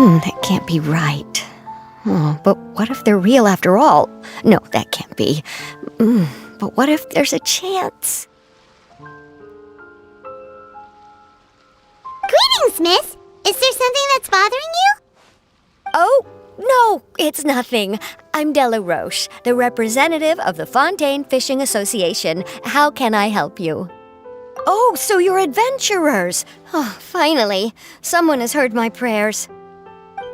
That can't be right. Oh, but what if they're real after all? No, that can't be. But what if there's a chance? Greetings, miss. Is there something that's bothering you? Oh, no, it's nothing. I'm Della Roche, the representative of the Fontaine Fishing Association. How can I help you? Oh, so you're adventurers. Oh, finally. Someone has heard my prayers.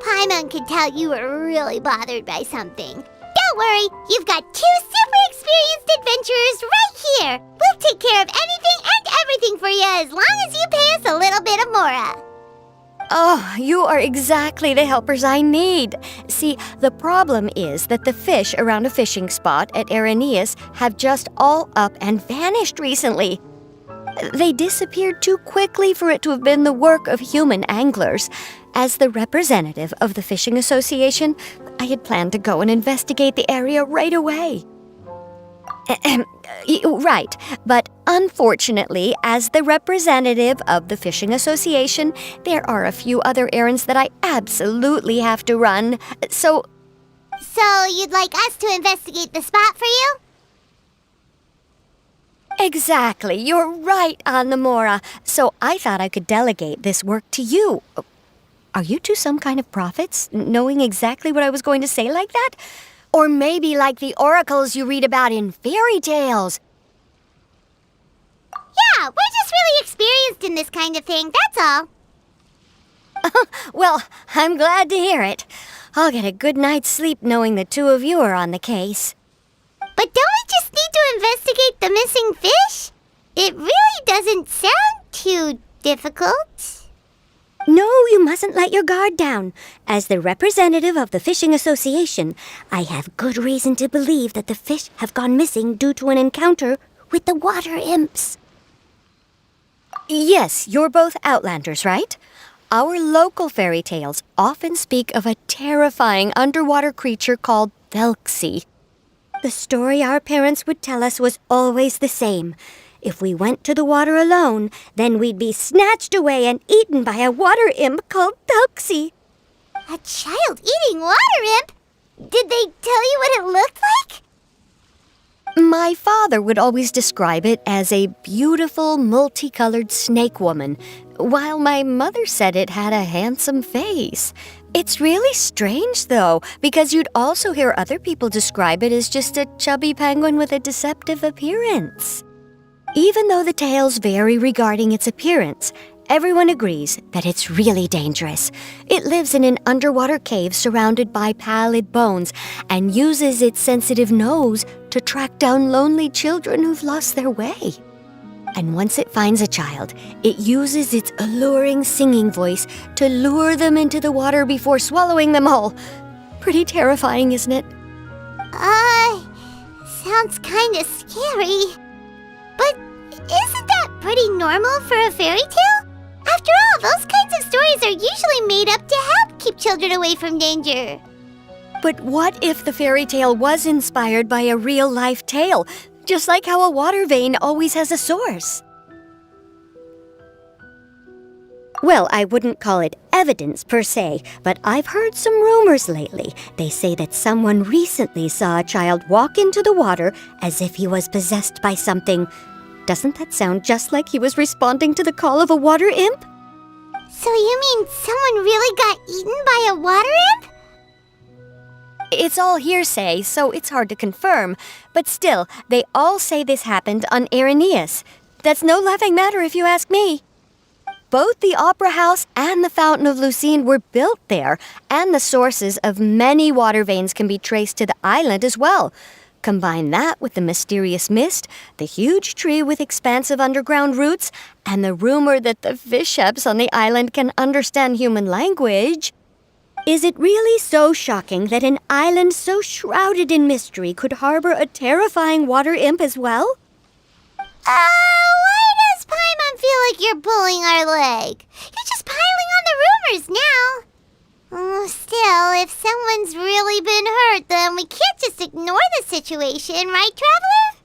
Paimon could tell you were really bothered by something. Don't worry, you've got 2 super experienced adventurers right here. We'll take care of anything and everything for you as long as you pay us a little bit of mora. Oh, you are exactly the helpers I need. See, the problem is that the fish around a fishing spot at Araneus have just all up and vanished recently. They disappeared too quickly for it to have been the work of human anglers. As the representative of the Fishing Association, I had planned to go and investigate the area right away. Right, but unfortunately, as the representative of the Fishing Association, there are a few other errands that I absolutely have to run, So you'd like us to investigate the spot for you? Exactly, you're right on the mora. So I thought I could delegate this work to you. Are you two some kind of prophets, knowing exactly what I was going to say like that? Or maybe like the oracles you read about in fairy tales? Yeah, we're just really experienced in this kind of thing, that's all. Well, I'm glad to hear it. I'll get a good night's sleep knowing the two of you are on the case. But don't we just need to investigate the missing fish? It really doesn't sound too difficult. No, you mustn't let your guard down. As the representative of the Fishing Association, I have good reason to believe that the fish have gone missing due to an encounter with the water imps. Yes, you're both Outlanders, right? Our local fairy tales often speak of a terrifying underwater creature called Thelxie. The story our parents would tell us was always the same. If we went to the water alone, then we'd be snatched away and eaten by a water imp called Thelxie. A child eating water imp? Did they tell you what it looked like? My father would always describe it as a beautiful, multicolored snake woman, while my mother said it had a handsome face. It's really strange, though, because you'd also hear other people describe it as just a chubby penguin with a deceptive appearance. Even though the tales vary regarding its appearance, everyone agrees that it's really dangerous. It lives in an underwater cave surrounded by pallid bones and uses its sensitive nose to track down lonely children who've lost their way. And once it finds a child, it uses its alluring singing voice to lure them into the water before swallowing them all. Pretty terrifying, isn't it? Sounds kinda scary. But isn't that pretty normal for a fairy tale? After all, those kinds of stories are usually made up to help keep children away from danger. But what if the fairy tale was inspired by a real-life tale, just like how a water vein always has a source? Well, I wouldn't call it evidence per se, but I've heard some rumors lately. They say that someone recently saw a child walk into the water as if he was possessed by something. Doesn't that sound just like he was responding to the call of a water imp? So you mean someone really got eaten by a water imp? It's all hearsay, so it's hard to confirm. But still, they all say this happened on Araneus. That's no laughing matter if you ask me. Both the Opera House and the Fountain of Lucine were built there, and the sources of many water veins can be traced to the island as well. Combine that with the mysterious mist, the huge tree with expansive underground roots, and the rumor that the fish-eps on the island can understand human language. Is it really so shocking that an island so shrouded in mystery could harbor a terrifying water imp as well? Why does Paimon feel like you're pulling our leg? You're just piling on the rumors now. Still, if someone's really been hurt, then we can't just ignore the situation, right, Traveler?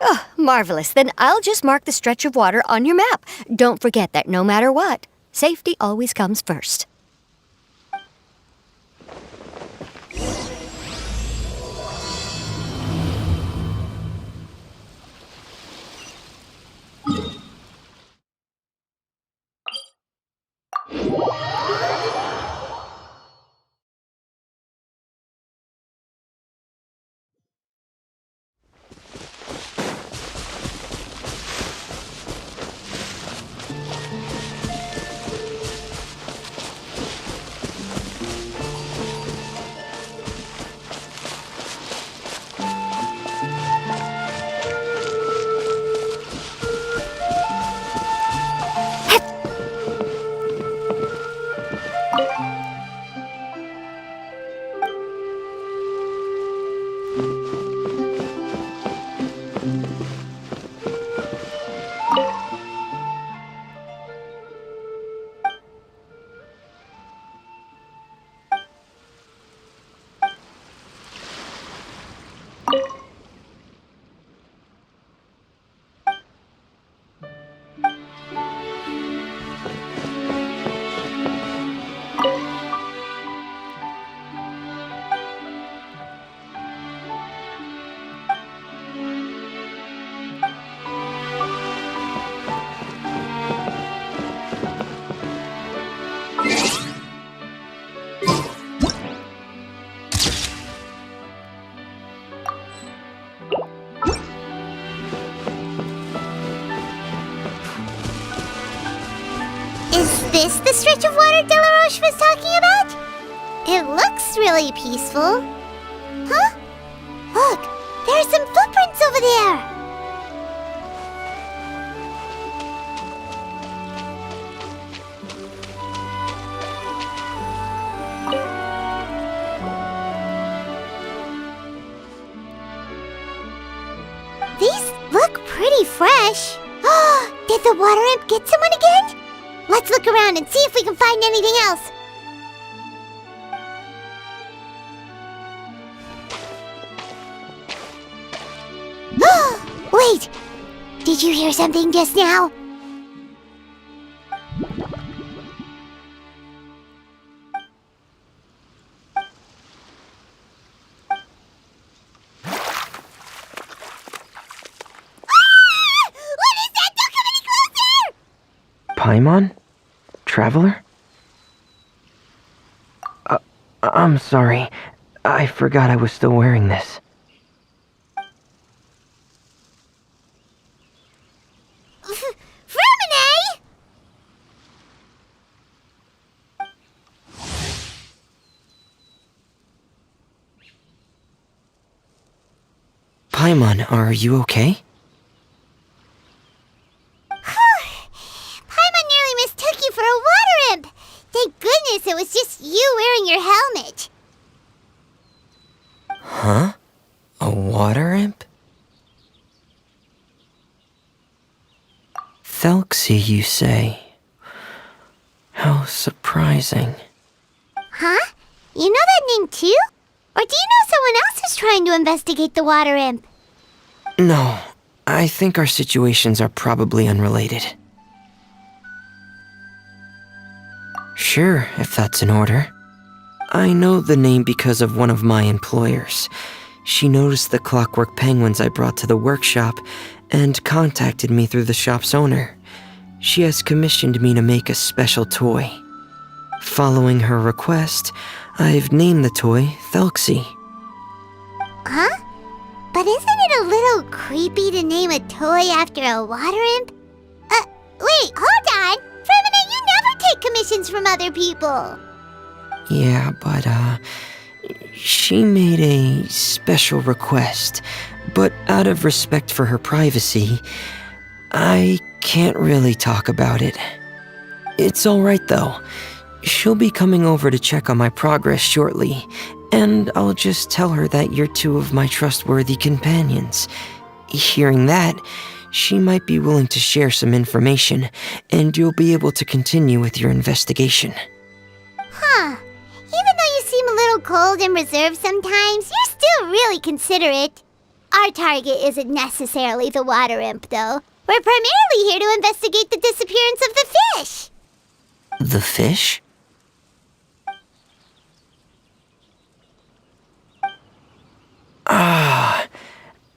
Oh, marvelous. Then I'll just mark the stretch of water on your map. Don't forget that no matter what, safety always comes first. this the stretch of water Delaroche was talking about? It looks really peaceful. Huh? Look, there are some footprints over there. These look pretty fresh. Did the water imp get someone again? Let's look around and see if we can find anything else. Wait! Did you hear something just now? Paimon? Traveler? I'm sorry. I forgot I was still wearing this. Freminet! Paimon, are you okay? Paimon nearly mistook you for a water imp. Thank goodness it was just you wearing your helmet. Huh? A water imp? Thelxie, you say? How surprising. Huh? You know that name too? Or do you know someone else is trying to investigate the water imp? No, I think our situations are probably unrelated. Sure, if that's in order. I know the name because of one of my employers. She noticed the clockwork penguins I brought to the workshop and contacted me through the shop's owner. She has commissioned me to make a special toy. Following her request, I've named the toy Thelxie. Huh? But isn't it a little creepy to name a toy after a water imp? Wait, hold on! Freminet, you never take commissions from other people! Yeah, but, she made a special request, but out of respect for her privacy, I can't really talk about it. It's alright though. She'll be coming over to check on my progress shortly, and I'll just tell her that you're two of my trustworthy companions. Hearing that, she might be willing to share some information, and you'll be able to continue with your investigation. Huh. Even though you seem a little cold and reserved sometimes, you're still really considerate. Our target isn't necessarily the water imp, though. We're primarily here to investigate the disappearance of the fish. The fish?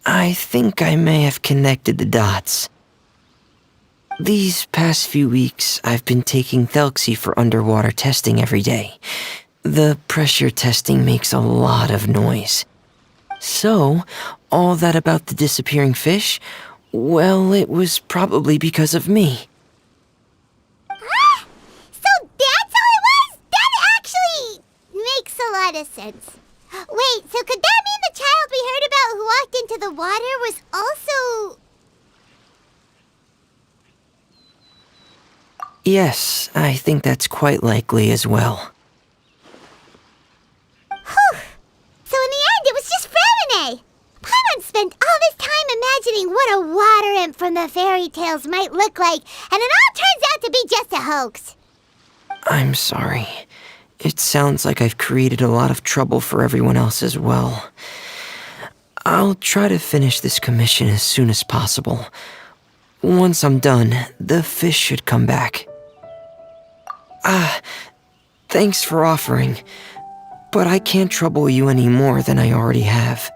I think I may have connected the dots. These past few weeks, I've been taking Thelxie for underwater testing every day. The pressure testing makes a lot of noise. So, all that about the disappearing fish? Well, it was probably because of me. So that's how it was? That actually makes a lot of sense. Wait, so could that mean the child we heard about who walked into the water was also... Yes, I think that's quite likely as well. Whew! So in the end, it was just Freminet! Paimon spent all this time imagining what a water imp from the fairy tales might look like, and it all turns out to be just a hoax. I'm sorry. It sounds like I've created a lot of trouble for everyone else as well. I'll try to finish this commission as soon as possible. Once I'm done, the fish should come back. Thanks for offering, but I can't trouble you any more than I already have.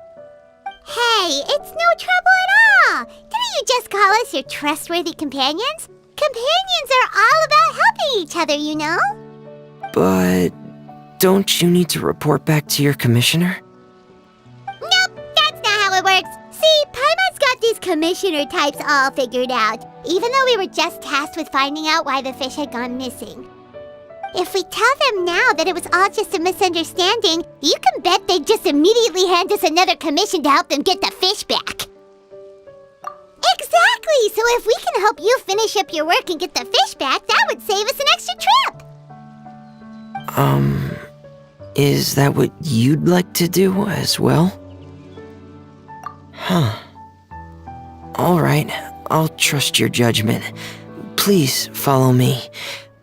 Hey, it's no trouble at all! Didn't you just call us your trustworthy companions? Companions are all about helping each other, you know? But don't you need to report back to your commissioner? Nope, that's not how it works. See, Paimon's got these commissioner types all figured out, even though we were just tasked with finding out why the fish had gone missing. If we tell them now that it was all just a misunderstanding, you can bet they'd just immediately hand us another commission to help them get the fish back. Exactly! So if we can help you finish up your work and get the fish back, that would save us an extra trip! Is that what you'd like to do as well? Huh. Alright, I'll trust your judgment. Please follow me.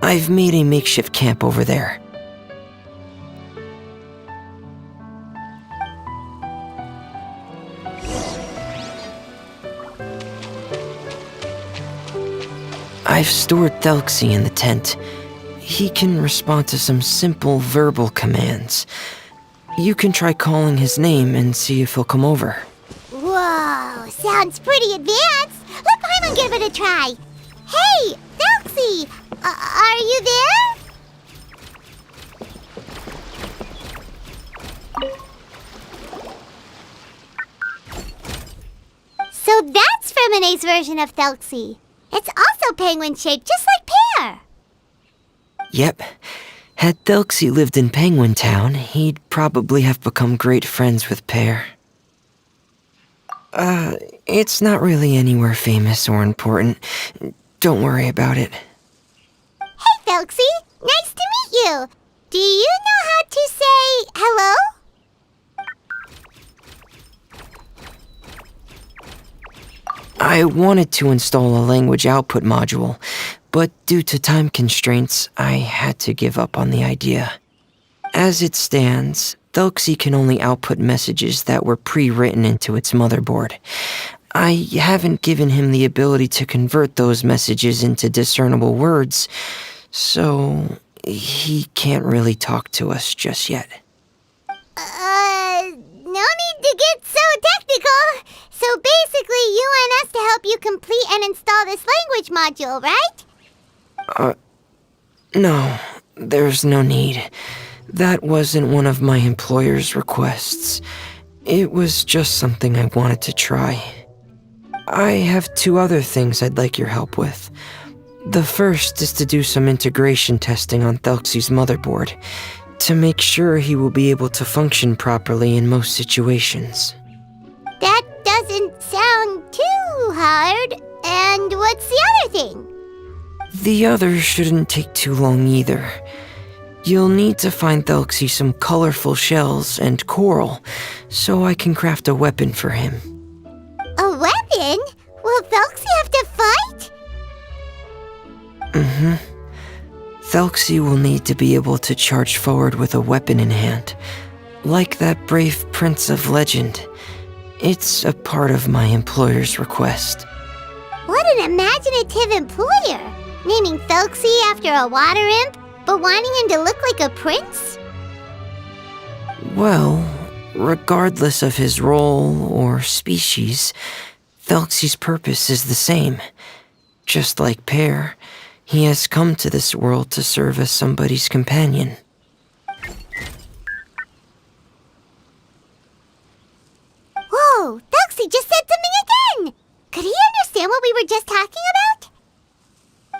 I've made a makeshift camp over there. I've stored Thelxie in the tent. He can respond to some simple verbal commands. You can try calling his name and see if he'll come over. Whoa, sounds pretty advanced. Let Paimon give it a try. Hey, Thelxie, are you there? So that's Freminet's version of Thelxie. It's also penguin-shaped, just like Pear. Yep. Had Thelxie lived in Penguin Town, he'd probably have become great friends with Pear. It's not really anywhere famous or important. Don't worry about it. Hey, Thelxie, nice to meet you. Do you know how to say hello? I wanted to install a language output module, but due to time constraints, I had to give up on the idea. As it stands, Thelxie can only output messages that were pre-written into its motherboard. I haven't given him the ability to convert those messages into discernible words, so he can't really talk to us just yet. No need to get so technical. So basically, you want us to help you complete and install this language module, right? No, there's no need. That wasn't one of my employer's requests. It was just something I wanted to try. I have 2 other things I'd like your help with. The first is to do some integration testing on Thelxie's motherboard, to make sure he will be able to function properly in most situations. That doesn't sound too hard. And what's the other thing? The other shouldn't take too long either. You'll need to find Thelxie some colorful shells and coral, so I can craft a weapon for him. A weapon? Will Thelxie have to fight? Thelxie will need to be able to charge forward with a weapon in hand, like that brave prince of legend. It's a part of my employer's request. What an imaginative employer! Naming Thelxie after a water imp, but wanting him to look like a prince? Well, regardless of his role or species, Thelxie's purpose is the same. Just like Pear, he has come to this world to serve as somebody's companion. Whoa, Thelxie just said something again! Could he understand what we were just talking about?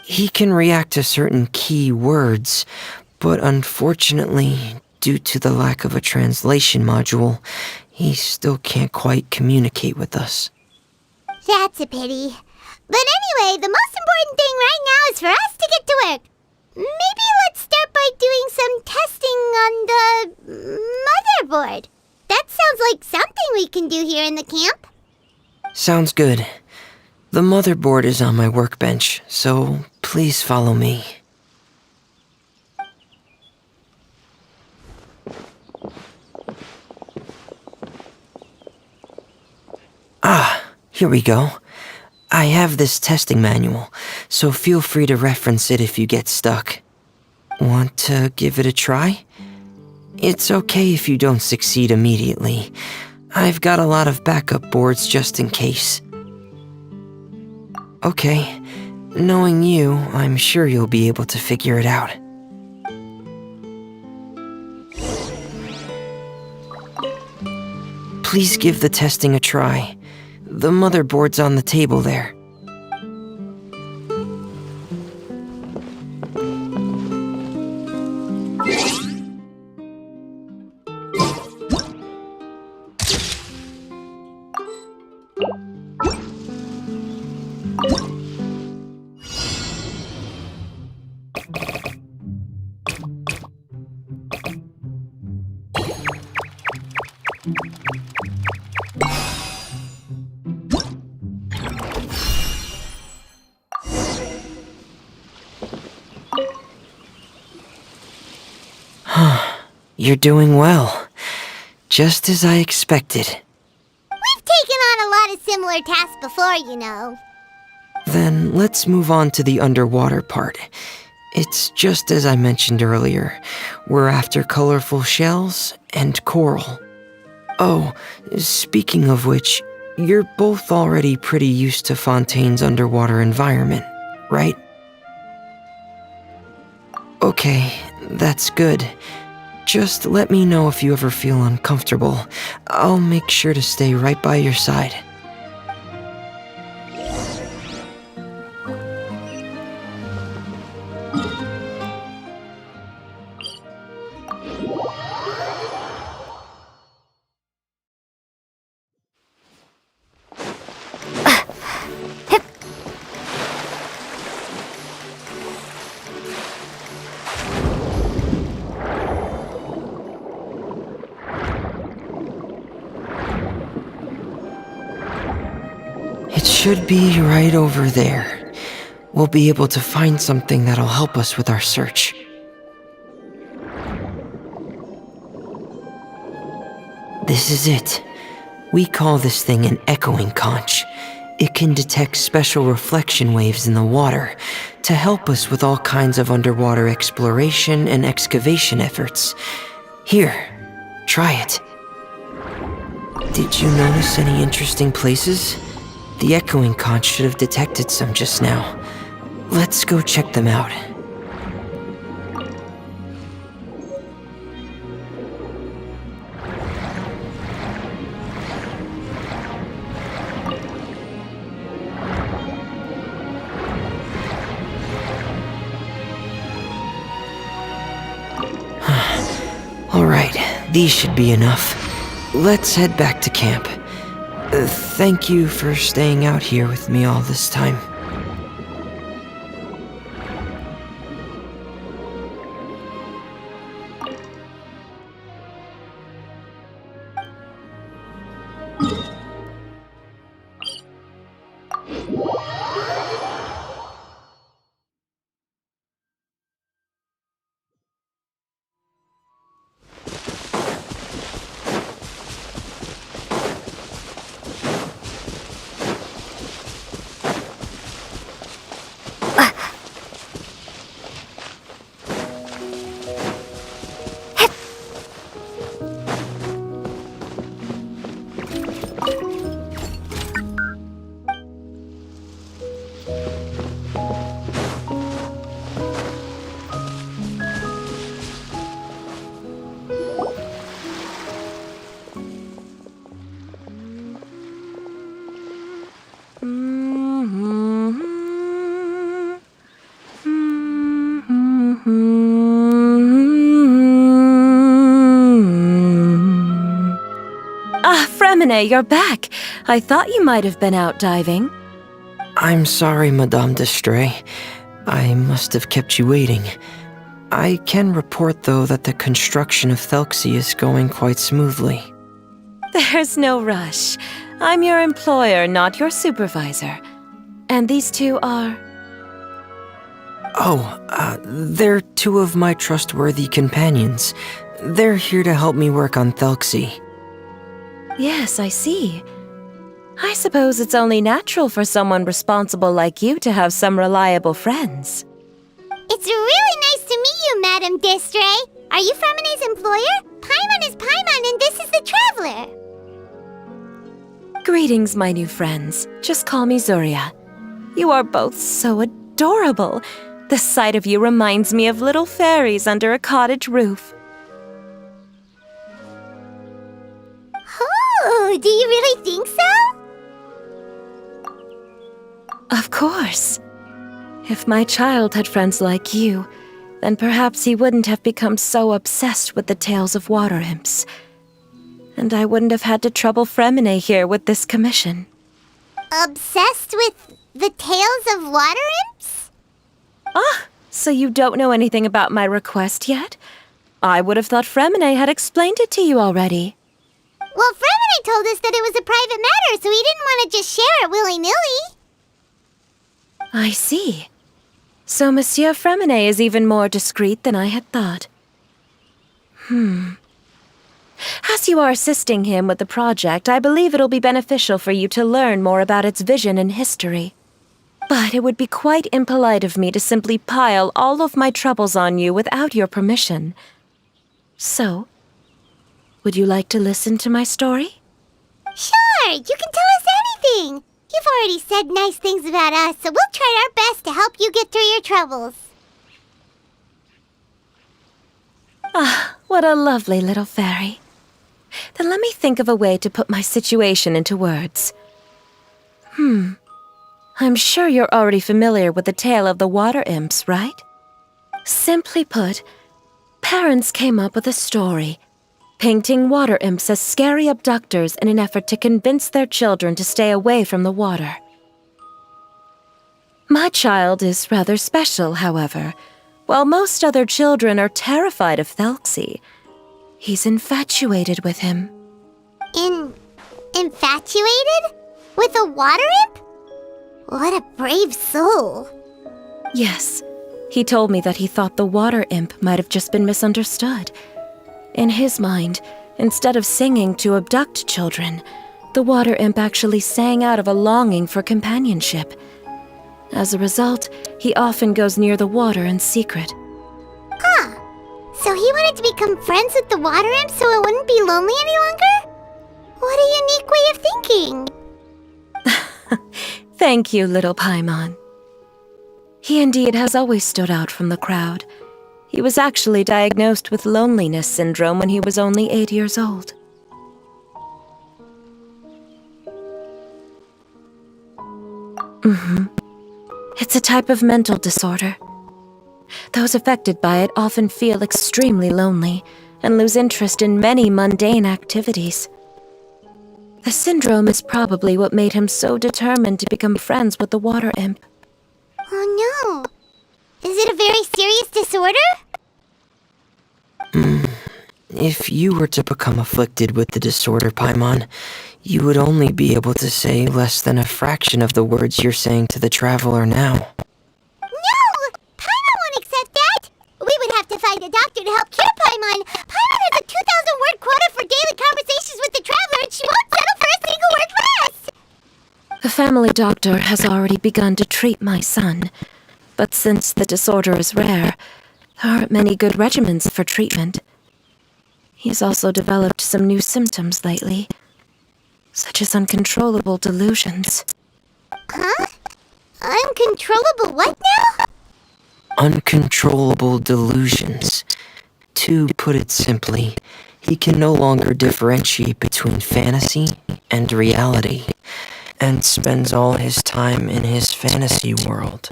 He can react to certain key words, but unfortunately, due to the lack of a translation module, he still can't quite communicate with us. That's a pity. But anyway, the most important thing right now is for us to get to work. Maybe let's start by doing some testing on the motherboard. That sounds like something we can do here in the camp. Sounds good. The motherboard is on my workbench, so please follow me. Here we go. I have this testing manual, so feel free to reference it if you get stuck. Want to give it a try? It's okay if you don't succeed immediately. I've got a lot of backup boards just in case. Okay, knowing you, I'm sure you'll be able to figure it out. Please give the testing a try. The motherboard's on the table there. You're doing well. Just as I expected. We've taken on a lot of similar tasks before, you know. Then let's move on to the underwater part. It's just as I mentioned earlier. We're after colorful shells and coral. Oh, speaking of which, you're both already pretty used to Fontaine's underwater environment, right? Okay, that's good. Just let me know if you ever feel uncomfortable. I'll make sure to stay right by your side. It should be right over there. We'll be able to find something that'll help us with our search. This is it. We call this thing an echoing conch. It can detect special reflection waves in the water to help us with all kinds of underwater exploration and excavation efforts. Here, try it. Did you notice any interesting places? The echoing conch should have detected some just now. Let's go check them out. Alright, these should be enough. Let's head back to camp. Thank you for staying out here with me all this time. Freminet, you're back. I thought you might have been out diving. I'm sorry, Madame d'Estrée. I must have kept you waiting. I can report, though, that the construction of Thelxie is going quite smoothly. There's no rush. I'm your employer, not your supervisor. And these two are... They're two of my trustworthy companions. They're here to help me work on Thelxie. Yes, I see. I suppose it's only natural for someone responsible like you to have some reliable friends. It's really nice to meet you, Madame d'Estrée. Are you Freminet's employer? Paimon is Paimon, and this is the Traveler. Greetings, my new friends. Just call me Zuria. You are both so adorable. The sight of you reminds me of little fairies under a cottage roof. Oh, do you really think so? Of course. If my child had friends like you, then perhaps he wouldn't have become so obsessed with the tales of water imps. And I wouldn't have had to trouble Freminet here with this commission. Obsessed with the tales of water imps? Ah, so you don't know anything about my request yet? I would have thought Freminet had explained it to you already. Well, Freminet told us that it was a private matter, so he didn't want to just share it willy-nilly. I see. So Monsieur Freminet is even more discreet than I had thought. As you are assisting him with the project, I believe it'll be beneficial for you to learn more about its vision and history. But it would be quite impolite of me to simply pile all of my troubles on you without your permission. So, would you like to listen to my story? Sure, you can tell us anything. You've already said nice things about us, so we'll try our best to help you get through your troubles. Ah, what a lovely little fairy. Then let me think of a way to put my situation into words. I'm sure you're already familiar with the tale of the water imps, right? Simply put, parents came up with a story, painting water imps as scary abductors in an effort to convince their children to stay away from the water. My child is rather special, however. While most other children are terrified of Thelxie, he's infatuated with him. Infatuated? With a water imp? What a brave soul. Yes, he told me that he thought the water imp might have just been misunderstood. In his mind, instead of singing to abduct children, the water imp actually sang out of a longing for companionship. As a result, he often goes near the water in secret. Huh. So he wanted to become friends with the water imp so it wouldn't be lonely any longer? What a unique way of thinking. Thank you, little Paimon. He indeed has always stood out from the crowd. He was actually diagnosed with loneliness syndrome when he was only 8 years old. It's a type of mental disorder. Those affected by it often feel extremely lonely and lose interest in many mundane activities. The syndrome is probably what made him so determined to become friends with the water imp. Oh no. Is it a very serious disorder? If you were to become afflicted with the disorder, Paimon, you would only be able to say less than a fraction of the words you're saying to the traveler now. No! Paimon won't accept that! We would have to find a doctor to help cure Paimon. Paimon has a 2,000-word quota for daily conversations with the traveler, and she won't settle for a single word less! The family doctor has already begun to treat my son, but since the disorder is rare, there aren't many good regimens for treatment. He's also developed some new symptoms lately, such as uncontrollable delusions. Huh? Uncontrollable what now? Uncontrollable delusions. To put it simply, he can no longer differentiate between fantasy and reality, and spends all his time in his fantasy world.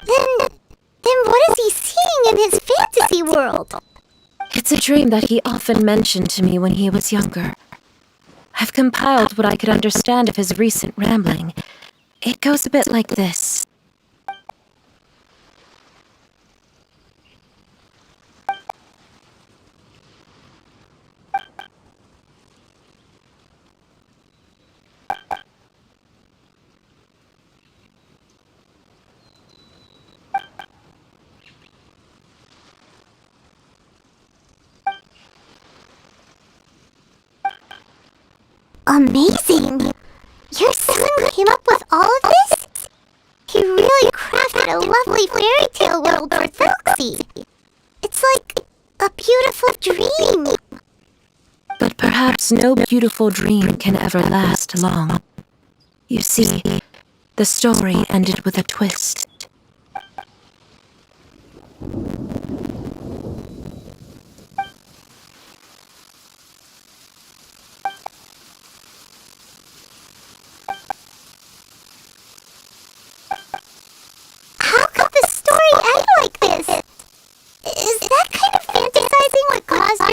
Then what is he seeing in his fantasy world? It's a dream that he often mentioned to me when he was younger. I've compiled what I could understand of his recent rambling. It goes a bit like this. Amazing! Your son came up with all of this? He really crafted a lovely fairy tale world for Thelxie. It's like a beautiful dream. But perhaps no beautiful dream can ever last long. You see, the story ended with a twist.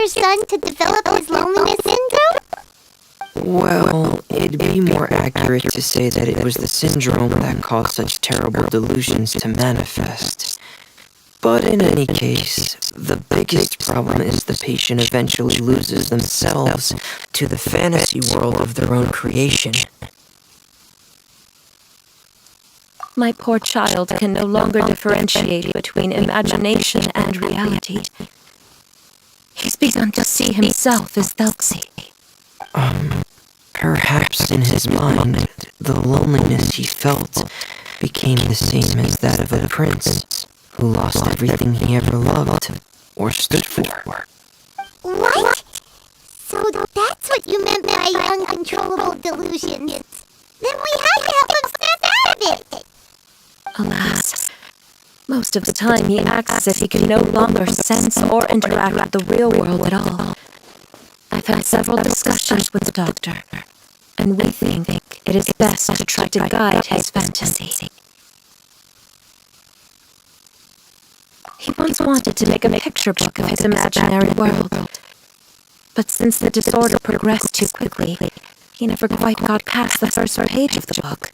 your son to develop his loneliness syndrome? Well, it'd be more accurate to say that it was the syndrome that caused such terrible delusions to manifest. But in any case, the biggest problem is the patient eventually loses themselves to the fantasy world of their own creation. My poor child can no longer differentiate between imagination and reality. He's begun to see himself as Thelxie. Perhaps in his mind, the loneliness he felt became the same as that of a prince who lost everything he ever loved or stood for. What? So that's what you meant by uncontrollable delusions. Then we had to help him snap out of it. Alas, most of the time he acts as if he can no longer sense or interact with the real world at all. I've had several discussions with the doctor, and we think it is best to try to guide his fantasy. He once wanted to make a picture book of his imaginary world, but since the disorder progressed too quickly, he never quite got past the first page of the book.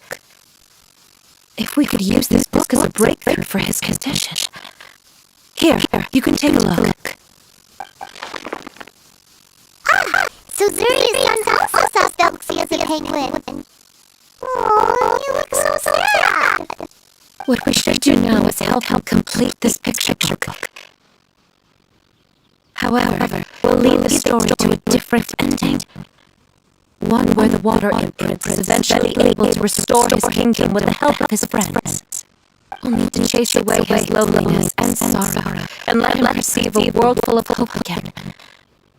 If we could use this book as a breakthrough for his condition. Here, you can take a look. So Zuri's son also saw Thelxie as a penguin. Oh, you look so sad. What we should do now is help him complete this picture book. However, we'll lead the story to a different ending. One where the water imprint is eventually able to restore his kingdom with the help of his friends. We'll need to chase away his loneliness and sorrow, and let him perceive a world full of hope again.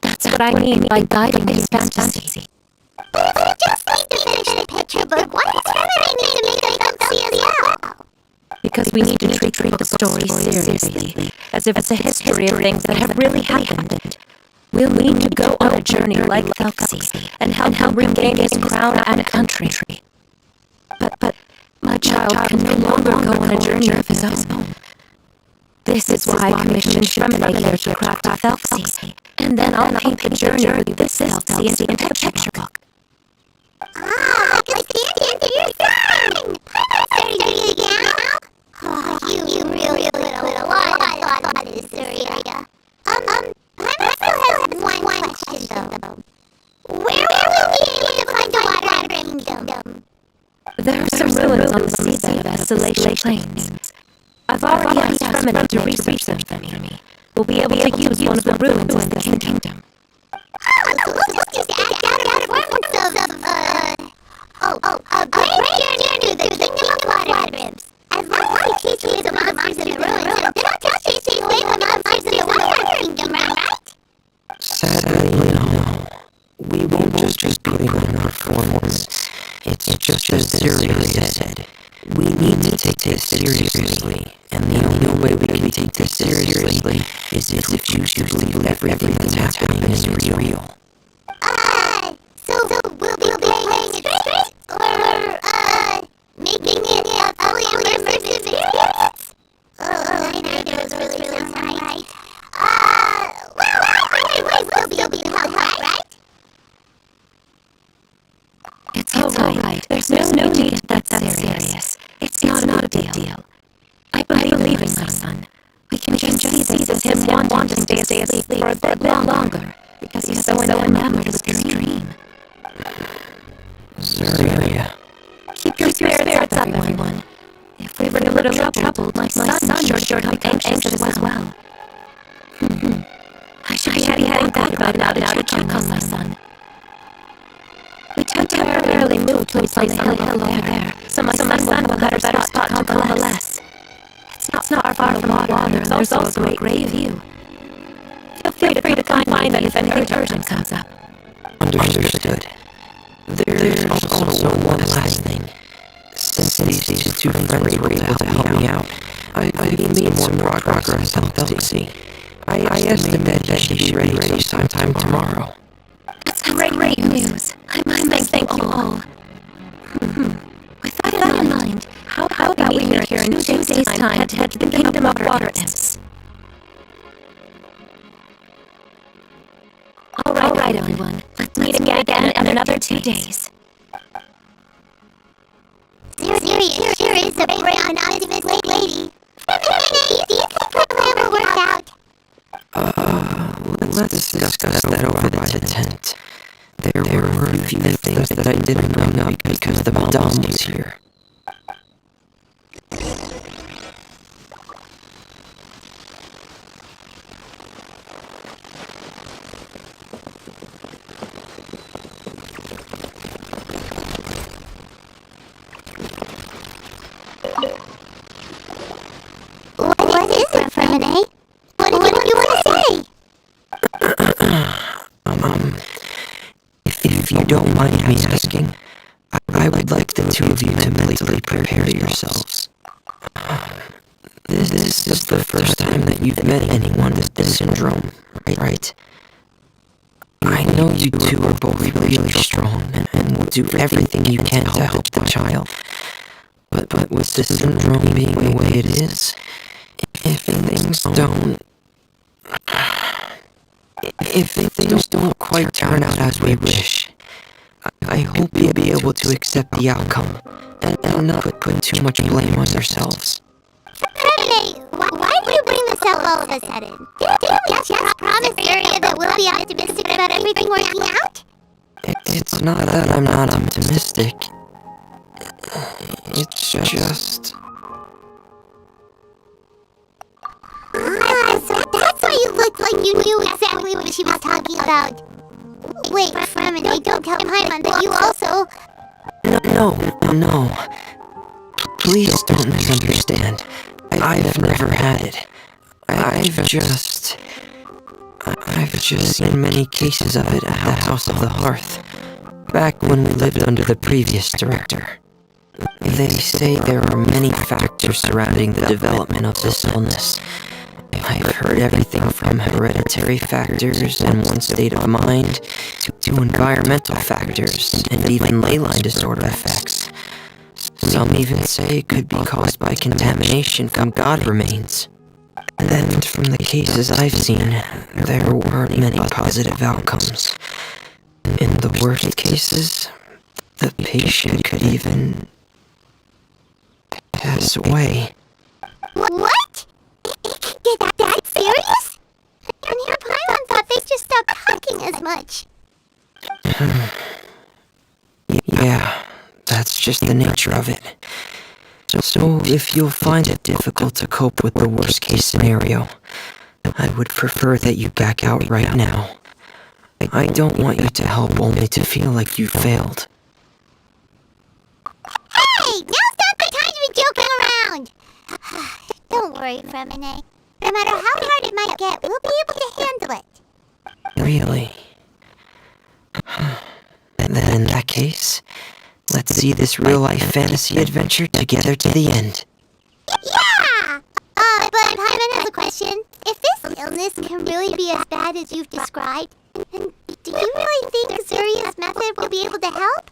That's what I mean by guiding his fantasy. But if we just need to finish the picture book, why does Freminet need to make a Thelxie as well? Because we need to treat the book story seriously, as if it's a history of things that have really happened. We'll need to go on a journey like Thelxie and help him regain his crown and country. But my child can no longer go on a journey of his own. This is why I commissioned Freminet here to craft a Thelxie, and then I'll paint the journey with this Thelxie into a picture book. Ah, I can see it into your son! I'm starting to read again. Oh, you really put a lot of thought into this story, Ida. I still have one question, though. Where will we be able to find the Water Kingdom? There are some ruins on the seabed of Isolation Plains. I've already asked Freminet to research them for me. We'll be able to use one of the ruins in the kingdom. Oh, so we'll just act out a performance of, a great journey through the kingdom of water ribs. As long as we chase away the monsters in the ruins, they're not chasing away the monsters in the water kingdom, right? Sadly, no. We won't just be putting on a performance. It's just as Zuri said. We need to take this seriously, and the only way we can take this seriously is if we choose to believe everything that's happening is real. So we'll be playing it straight, or, making it a fully immersive experience? I know those really sound right. Well, we'll be help, right? It's all right. There's no need to get that serious. It's not a big deal. I believe in my son. We can just see this as him wanting to stay asleep for a bit longer, because he's so enamored of his dream. Zuria. Keep your spirits up, everyone. If we were a little troubled, my son sure become anxious as well. I should be heading back by now to check on my son. We temporarily moved to a place on the hill over there, so my son will have a better spot to coalesce. It's not far from water, and there's also a great view. Feel free to find me if anything urgent comes up. Understood. There's also one last thing. Since these two friends were able to help me out, I've made some more progress on Thelxie. I estimate that she'll be ready sometime tomorrow. That's great news. I must thank you all. With that in mind, how about we meet here in 2 days' time to head to the Kingdom of Water Imps? right, everyone. Let's meet again in another 2 days. Serious, sure is a brave and optimistic lady. Freminet, do you think her plan will work out? Let's discuss that over the tent. There were a few things that I didn't bring up because the Madame was here. What is it, Freminet? What do you want to say? If you don't mind me asking, I would like the two of you to mentally prepare yourselves. This is the first time that you've met anyone with this syndrome, right? I know you two are both really strong and will do everything you can to help the child. But with the syndrome being the way it is, if things don't quite turn out as we wish, I hope you'll be able to accept the outcome and not put too much blame on yourselves. Freminet, why do you bring this up all of a sudden? Didn't you just promise Surya that we'll be optimistic about everything working out? It's not that I'm not optimistic. It's just... So that's why you looked like you knew exactly what she was talking about. Wait, Freminet, don't tell Paimon that you also... No. Please don't misunderstand. I've never had it. I've just seen many cases of it at the House of the Hearth, back when we lived under the previous director. They say there are many factors surrounding the development of this illness. I've heard everything from hereditary factors and one's state of mind, to environmental factors, and even ley line disorder effects. Some even say it could be caused by contamination from god remains. And from the cases I've seen, there weren't many positive outcomes. In the worst cases, the patient could even pass away. What? It can get that serious? And your Paimon thought they just stopped talking as much. Yeah, that's just the nature of it. So if you'll find it difficult to cope with the worst case scenario, I would prefer that you back out right now. I don't want you to help only to feel like you failed. Hey, now's not the time to be joking around. Don't worry, Freminet. No matter how hard it might get, we'll be able to handle it. Really? And then in that case, let's see this real-life fantasy adventure together to the end. Yeah! But Paimon has a question. If this illness can really be as bad as you've described, then do you really think Zuria's method will be able to help?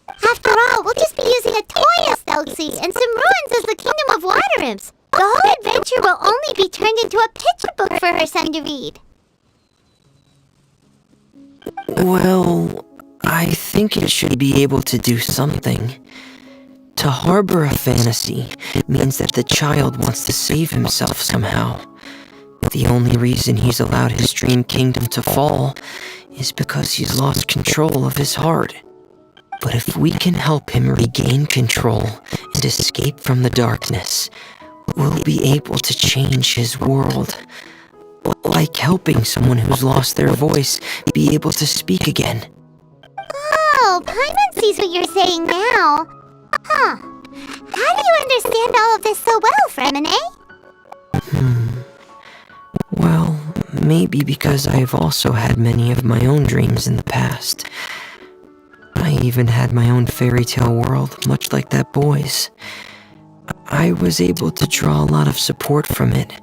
After all, we'll just be using a toy as Thelxie and some ruins as the Kingdom of Water Imps. The whole adventure will only be turned into a picture book for her son to read. Well, I think it should be able to do something. To harbor a fantasy means that the child wants to save himself somehow. The only reason he's allowed his dream kingdom to fall is because he's lost control of his heart. But if we can help him regain control and escape from the darkness, we'll be able to change his world. Like helping someone who's lost their voice be able to speak again. Oh, Paimon sees what you're saying now. Huh. How do you understand all of this so well, Freminet? Well, maybe because I've also had many of my own dreams in the past. I even had my own fairy tale world, much like that boy's. I was able to draw a lot of support from it,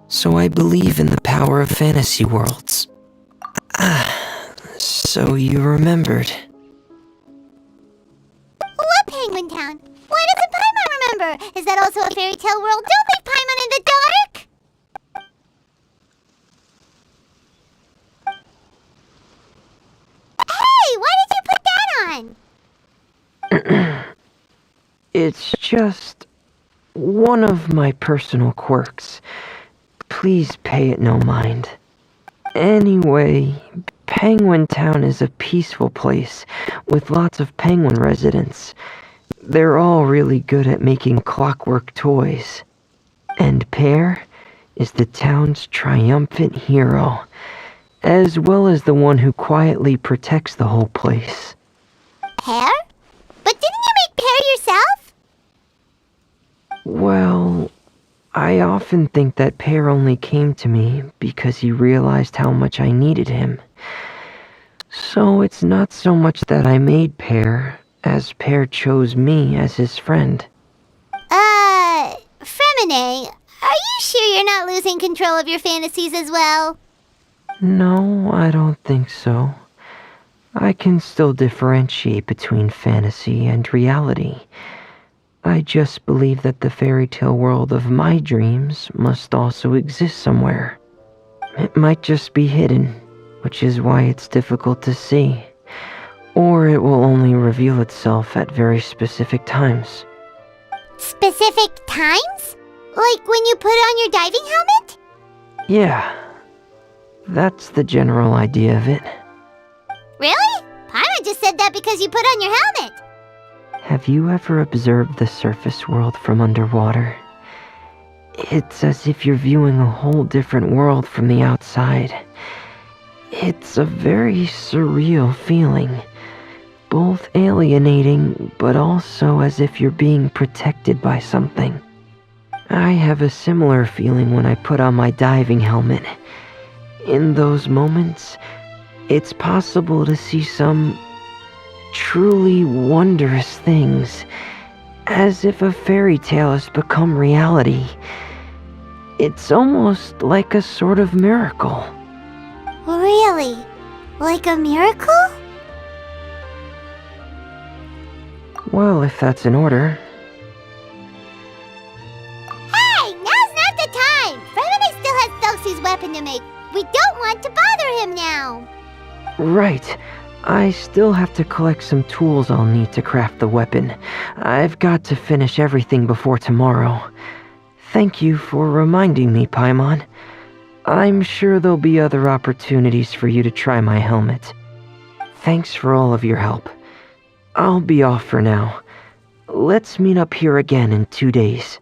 so I believe in the power of fantasy worlds. So you remembered. What Penguin Town? Why doesn't Paimon remember? Is that also a fairy tale world? Don't leave Paimon in the dark! It's just one of my personal quirks. Please pay it no mind. Anyway, Penguin Town is a peaceful place with lots of penguin residents. They're all really good at making clockwork toys. And Pear is the town's triumphant hero, as well as the one who quietly protects the whole place. Pear? But didn't you make Pear yourself? Well, I often think that Pear only came to me because he realized how much I needed him. So it's not so much that I made Pear, as Pear chose me as his friend. Freminet, are you sure you're not losing control of your fantasies as well? No, I don't think so. I can still differentiate between fantasy and reality. I just believe that the fairy tale world of my dreams must also exist somewhere. It might just be hidden, which is why it's difficult to see. Or it will only reveal itself at very specific times. Specific times? Like when you put on your diving helmet? Yeah, that's the general idea of it. Really? Paimon just said that because you put on your helmet. Have you ever observed the surface world from underwater? It's as if you're viewing a whole different world from the outside. It's a very surreal feeling. Both alienating, but also as if you're being protected by something. I have a similar feeling when I put on my diving helmet. In those moments, it's possible to see some truly wondrous things, as if a fairy tale has become reality. It's almost like a sort of miracle. Really? Like a miracle? Well, if that's in order. Hey, now's not the time! Freminet still has Thelxie's weapon to make. We don't want to bother him now. Right. I still have to collect some tools I'll need to craft the weapon. I've got to finish everything before tomorrow. Thank you for reminding me, Paimon. I'm sure there'll be other opportunities for you to try my helmet. Thanks for all of your help. I'll be off for now. Let's meet up here again in 2 days.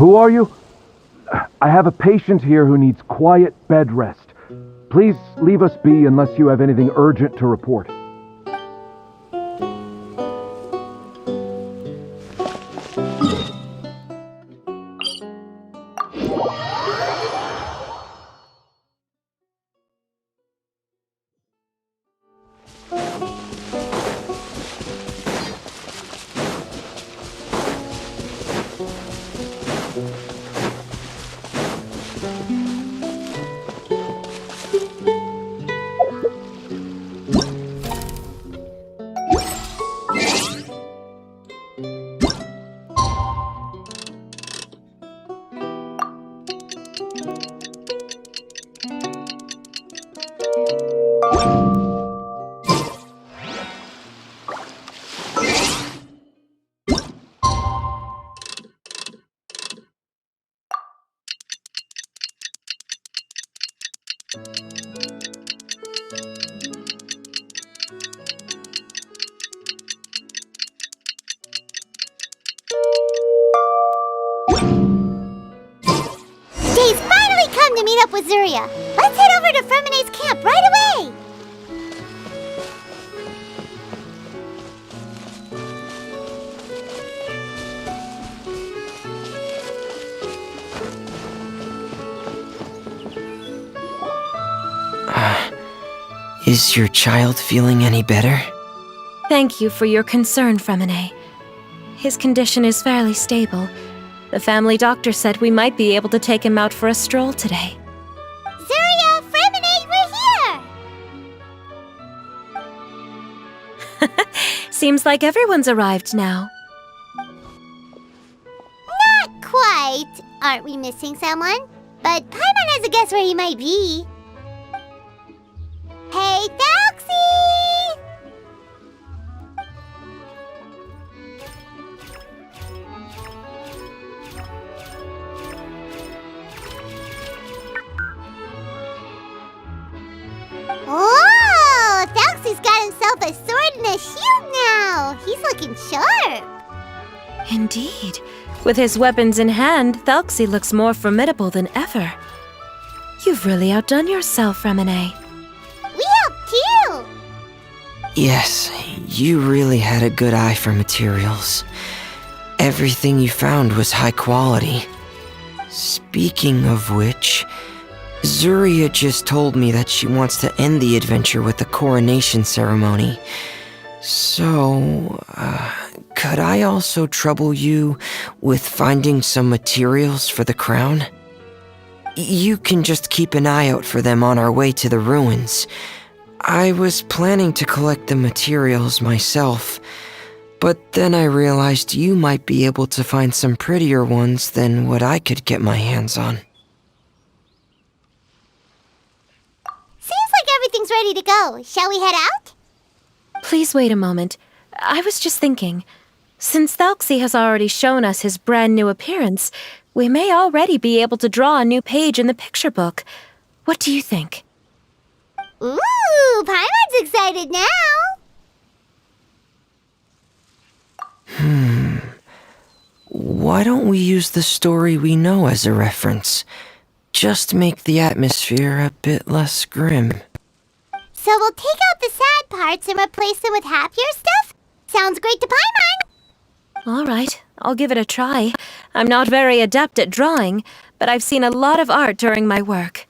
Who are you? I have a patient here who needs quiet bed rest. Please leave us be unless you have anything urgent to report. Day's finally come to meet up with Zuria. Let's head over to Freminet's camp right away! Is your child feeling any better? Thank you for your concern, Freminet. His condition is fairly stable. The family doctor said we might be able to take him out for a stroll today. Zuria, Freminet, we're here! Seems like everyone's arrived now. Not quite. Aren't we missing someone? But Paimon has a guess where he might be. Hey, Thelxie! Oh, Thelxie's got himself a sword and a shield now. He's looking sharp. Indeed. With his weapons in hand, Thelxie looks more formidable than ever. You've really outdone yourself, Freminet. We helped too. Yes, you really had a good eye for materials. Everything you found was high quality. Speaking of which, Zuria just told me that she wants to end the adventure with the coronation ceremony. So, could I also trouble you with finding some materials for the crown? You can just keep an eye out for them on our way to the ruins. I was planning to collect the materials myself, but then I realized you might be able to find some prettier ones than what I could get my hands on. Seems like everything's ready to go. Shall we head out? Please wait a moment. I was just thinking. Since Thelxie has already shown us his brand new appearance, we may already be able to draw a new page in the picture book. What do you think? Ooh, Paimon's excited now. Why don't we use the story we know as a reference? Just make the atmosphere a bit less grim. So we'll take out the sad parts and replace them with happier stuff? Sounds great to Paimon. All right, I'll give it a try. I'm not very adept at drawing, but I've seen a lot of art during my work.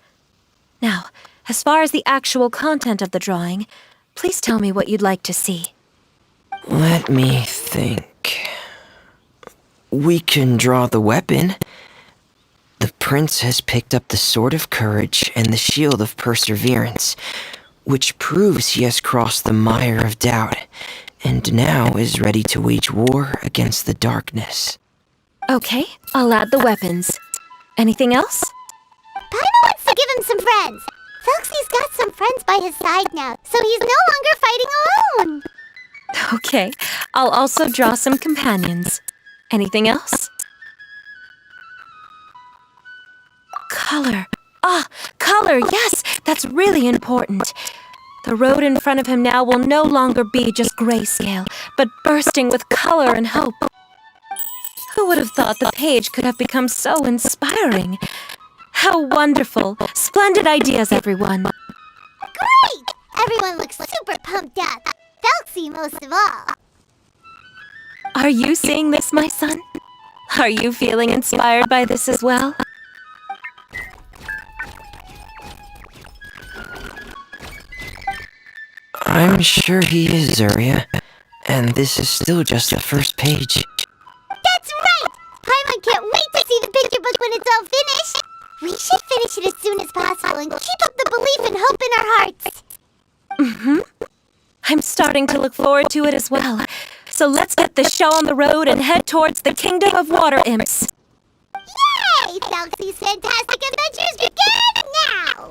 Now, as far as the actual content of the drawing, please tell me what you'd like to see. Let me think. We can draw the weapon. The prince has picked up the Sword of Courage and the Shield of Perseverance, which proves he has crossed the mire of doubt, and now is ready to wage war against the darkness. Okay, I'll add the weapons. Anything else? Paimon wants to give him some friends. Thelxie's got some friends by his side now, so he's no longer fighting alone. Okay, I'll also draw some companions. Anything else? Color. Color, yes, that's really important. The road in front of him now will no longer be just grayscale, but bursting with color and hope. Who would have thought the page could have become so inspiring? How wonderful! Splendid ideas, everyone! Great! Everyone looks super pumped up. Thelxie most of all. Are you seeing this, my son? Are you feeling inspired by this as well? I'm sure he is, Zuria. And this is still just the first page. That's right! Paimon can't wait to see the picture book when it's all finished. We should finish it as soon as possible and keep up the belief and hope in our hearts. I'm starting to look forward to it as well. So let's get this show on the road and head towards the Kingdom of Water Imps. Yay! Thelxie's fantastic adventures begin now!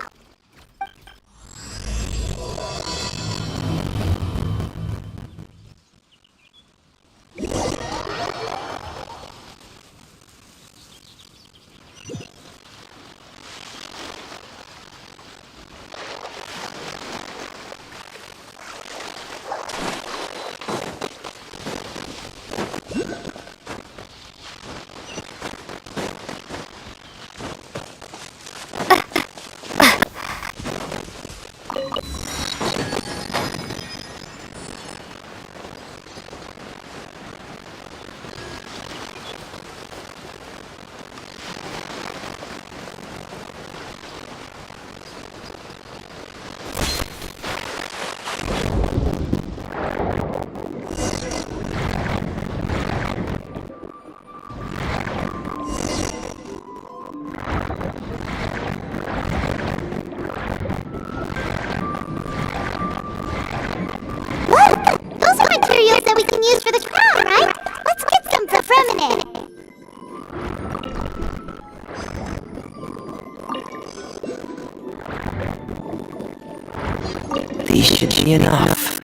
That we can use for the crown, right? Let's get some for Freminet. These should be enough.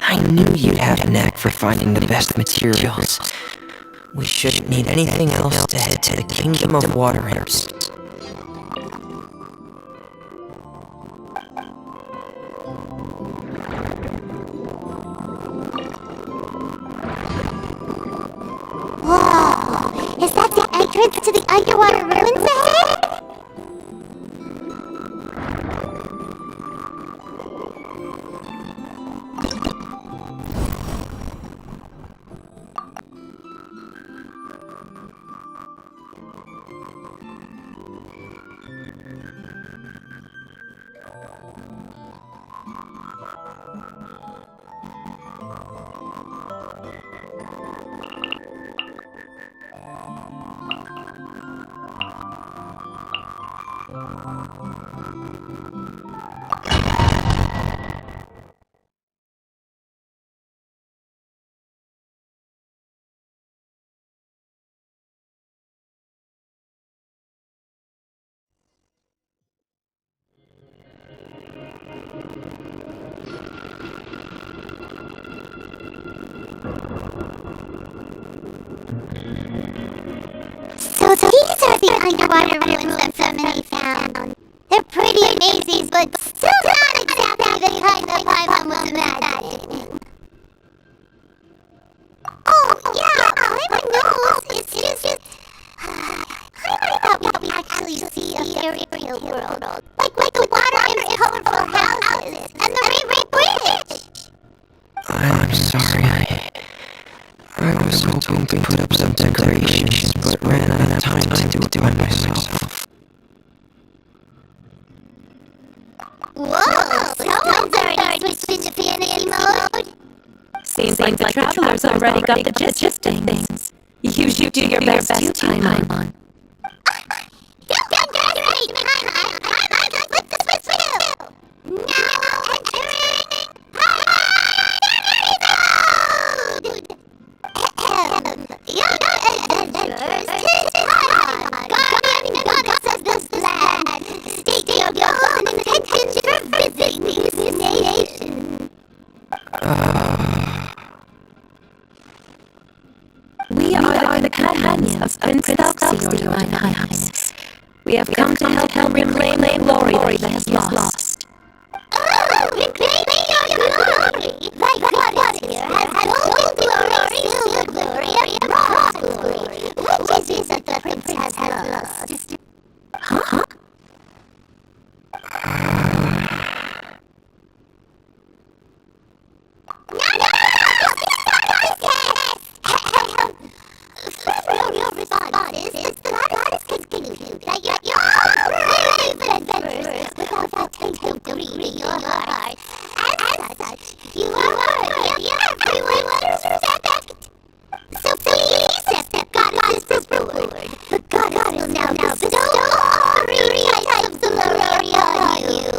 I knew you'd have a knack for finding the best materials. We shouldn't need anything else to head to the Kingdom of Water Imps. Whoa! Is that the entrance to the underwater ruins ahead? So these are the underwater ruins that Freminet found. They're pretty amazing, but still not exactly the kind that Paimon was imagining. Oh, yeah, Paimon knows. It's just... I thought we'd actually see a fairy tale world. Like the water and colorful houses, and the rainbow bridge. I'm sorry. I was hoping to put up some decorations, but ran out of time to do it by myself. Whoa! Someone's already switched into fantasy mode. Seems like the travelers already got the gist of things. You should do your best too, Paimon. You've done great, Paimon! Paimon, let the switch through! Now entering young adventurers, 'tis Paimon, guardian goddess of this land. State your goals and intentions for visiting this nation. We are the companions of Prince Thelxie, your Divine Highness. We have come to help him reclaim the glory that he has lost. Oh, reclaiming your glory! Thy goddess here has gold glory, silver glory, and bronze glory. Huh? Your response is the goddess continued that you're brave adventurers without taking to read your heart. As such, you are worthy of everyone's respect. So please accept goddess's reward. The goddess will now bestow all 3 types of glory on you.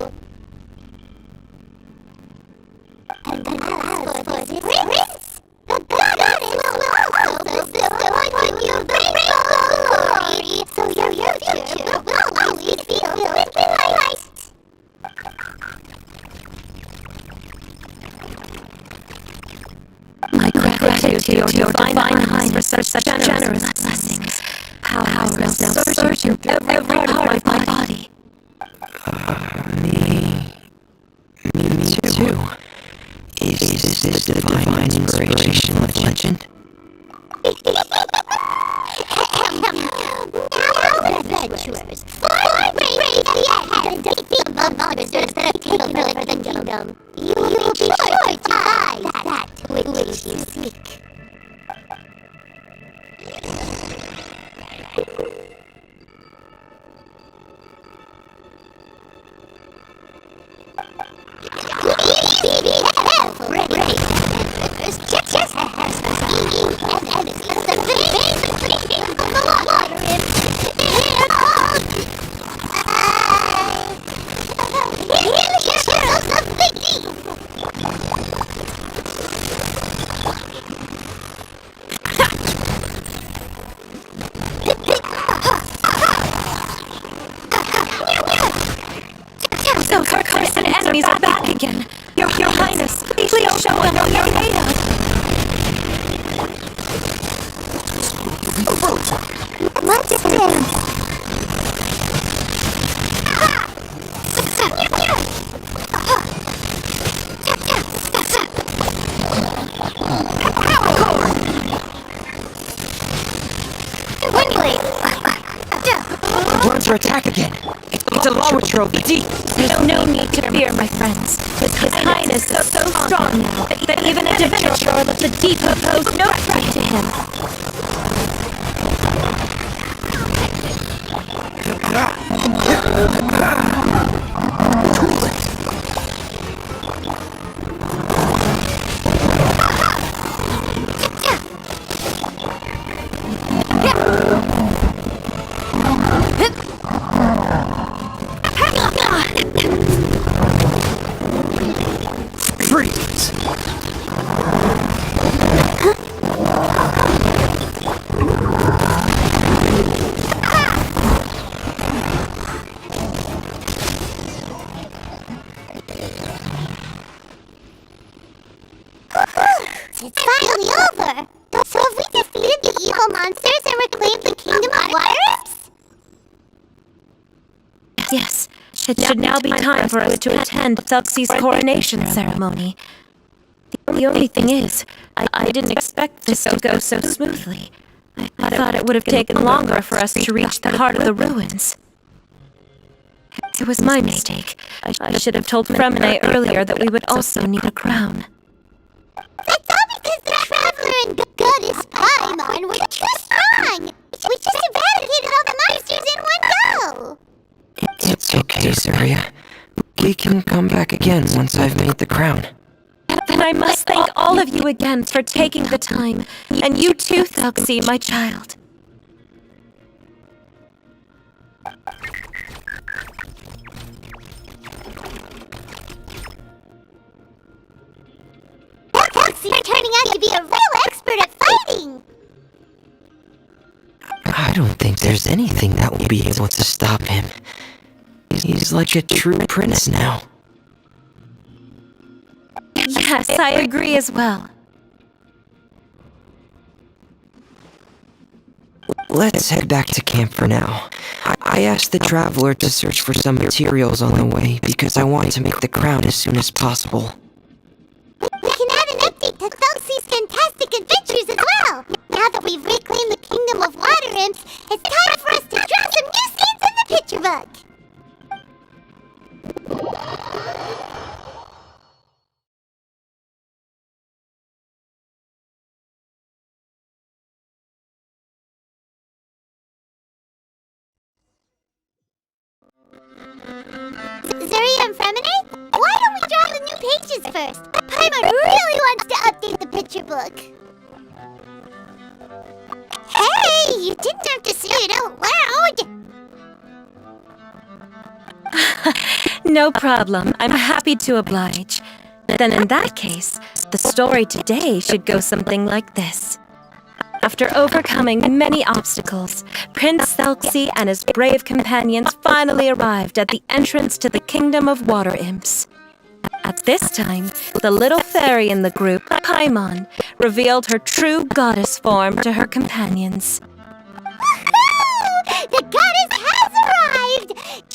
And then as for this prince, the goddess will also bestow on you grateful glory, so your future will always be filled with light. My gratitude to your divine highness for such generous blessings. Power is now surging through every part of my body. Me too. Is this the divine inspiration of legend? Now, adventurers, far brave yet and defeat the monsters that have taken over the kingdom. You will be sure to find that which you seek. Those cursed enemies are back again. Your highness, please show them what you're made of. What's this? We're under attack again. It's a law trophy. There's no need to fear, my friends. His highness is so strong now that even a divinity or the deep pose no threat to him. Freeze! It's finally over! So have we defeated the evil monsters and reclaimed the kingdom of water? Yes, it should now be time for us to attend Thelxie's coronation ceremony. The only thing is, I didn't expect this to go so smoothly. I thought it would have taken longer for us to reach the heart of the ruins. It was my mistake. I should have told Freminet earlier that we would also need a crown. That's all because the Traveler and Goddess Paimon were too strong! We just eradicated all the monsters in one go! It's okay, Zarya. We can come back again once I've made the crown. Then I must thank all of you again for taking the time. And you too, Thelxie, my child. You're turning out to be a real expert at fighting! I don't think there's anything that will be able to stop him. He's like a true prince now. Yes, I agree as well. Let's head back to camp for now. I asked the Traveler to search for some materials on the way because I want to make the crown as soon as possible. We can add an update to Thelxie's fantastic adventures as well! Now that we've reclaimed the kingdom of water imps, it's time for us to drop some Freminet? Why don't we draw the new pages first? Paimon really wants to update the picture book. Hey, you didn't have to say it out loud. No problem. I'm happy to oblige. Then in that case, the story today should go something like this. After overcoming many obstacles, Prince Thelxie and his brave companions finally arrived at the entrance to the Kingdom of Water Imps. At this time, the little fairy in the group, Paimon, revealed her true goddess form to her companions. The goddess has arrived!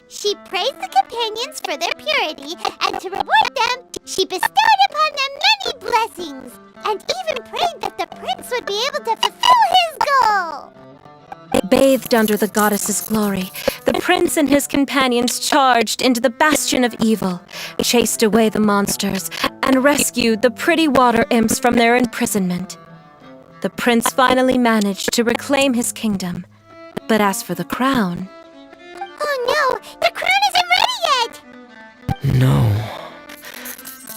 She praised the companions for their purity, and to reward them, she bestowed upon them many blessings, and even prayed that the prince would be able to fulfill his goal! Bathed under the goddess's glory, the prince and his companions charged into the bastion of evil, chased away the monsters, and rescued the pretty water imps from their imprisonment. The prince finally managed to reclaim his kingdom. But as for the crown... Oh no! The crown isn't ready yet! No.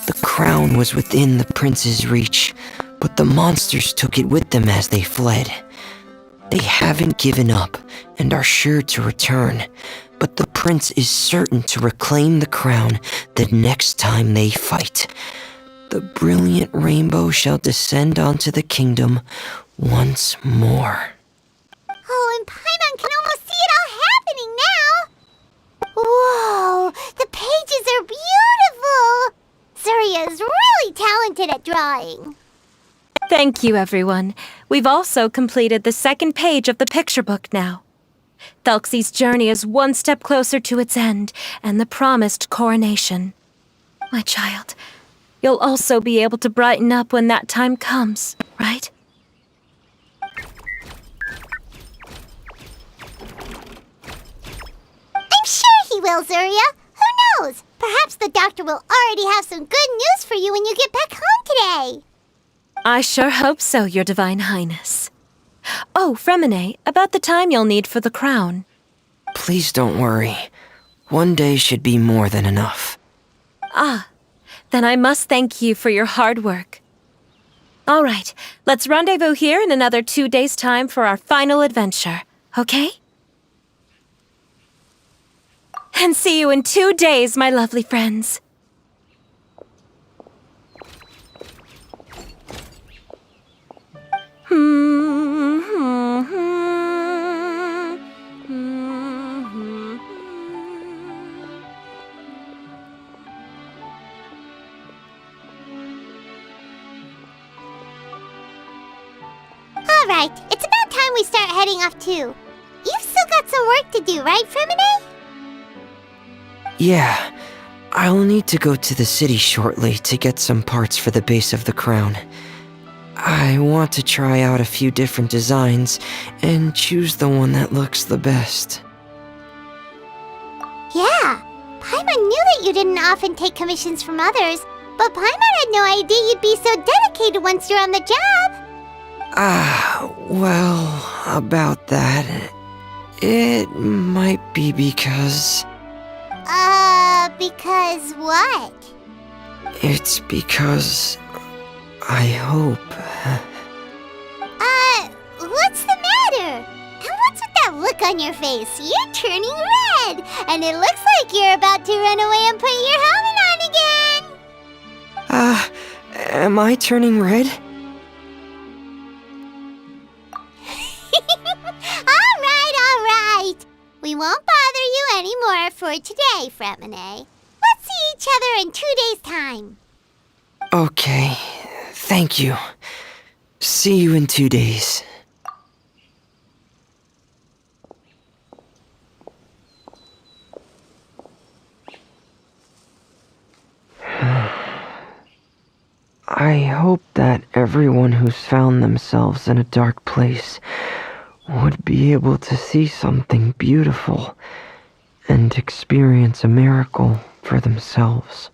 The crown was within the prince's reach, but the monsters took it with them as they fled. They haven't given up and are sure to return, but the prince is certain to reclaim the crown the next time they fight. The brilliant rainbow shall descend onto the kingdom once more. Oh, and Paimon can almost see it all happening now! Whoa! The pages are beautiful! Surya is really talented at drawing. Thank you, everyone. We've also completed the second page of the picture book now. Thelxie's journey is one step closer to its end and the promised coronation. My child, you'll also be able to brighten up when that time comes, right? I'm sure he will, Surya. Who knows? Perhaps the doctor will already have some good news for you when you get back home today. I sure hope so, Your Divine Highness. Oh, Freminet, about the time you'll need for the crown. Please don't worry. One day should be more than enough. Ah, then I must thank you for your hard work. All right, let's rendezvous here in another 2 days' time for our final adventure, okay? And see you in 2 days, my lovely friends. Alright, it's about time we start heading off too. You've still got some work to do, right, Freminet? Yeah, I'll need to go to the city shortly to get some parts for the base of the crown. I want to try out a few different designs and choose the one that looks the best. Yeah, Paimon knew that you didn't often take commissions from others, but Paimon had no idea you'd be so dedicated once you're on the job. Well, about that, it might be because... Because what? It's because I hope... What's the matter? And what's with that look on your face? You're turning red, and it looks like you're about to run away and put your helmet on again. Am I turning red? All right. We won't bother you anymore for today, Freminet. Let's see each other in 2 days' time. Okay, thank you. See you in 2 days. I hope that everyone who's found themselves in a dark place would be able to see something beautiful and experience a miracle for themselves.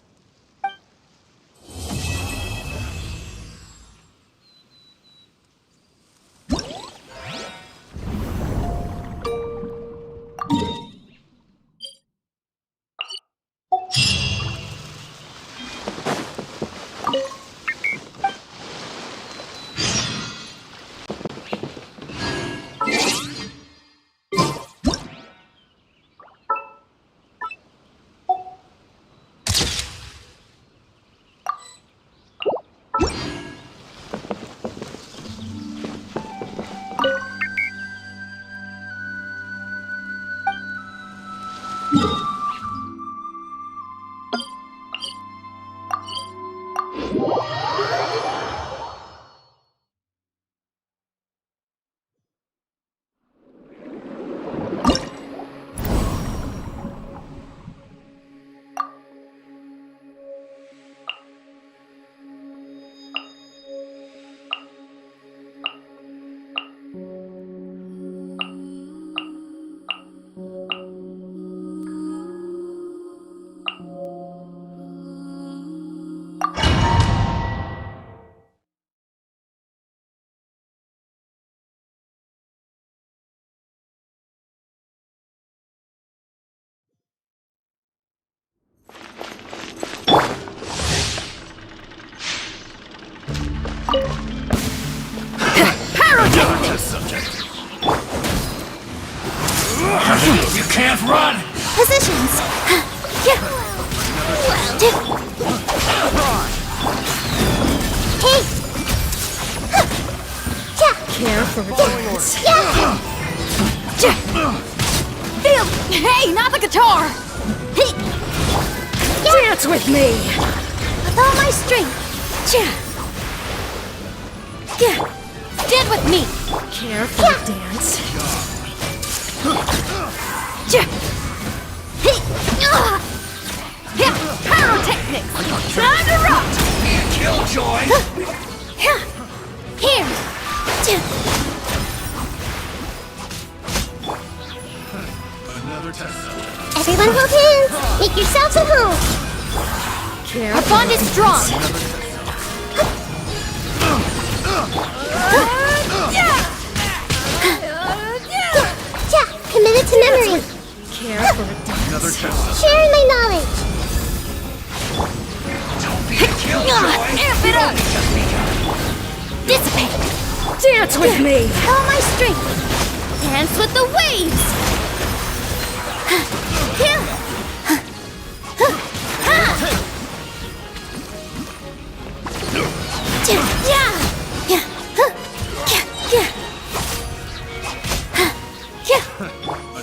You can't run! Positions. Hey. Care for dance. Feel. Hey, not the guitar! Dance with me! With all my strength. Stand with me! Care for the dance. Pyrotechnics! Time to rock! Killjoy! Here. Another test subject. Everyone hold hands. Make yourselves at home. Our bond is strong! Committed to memory. Care for the dance. Another test subject. Sharing my knowledge. Don't be a killjoy! Amp it up! Dissipate! Dance with me! All my strength. Dance with the waves!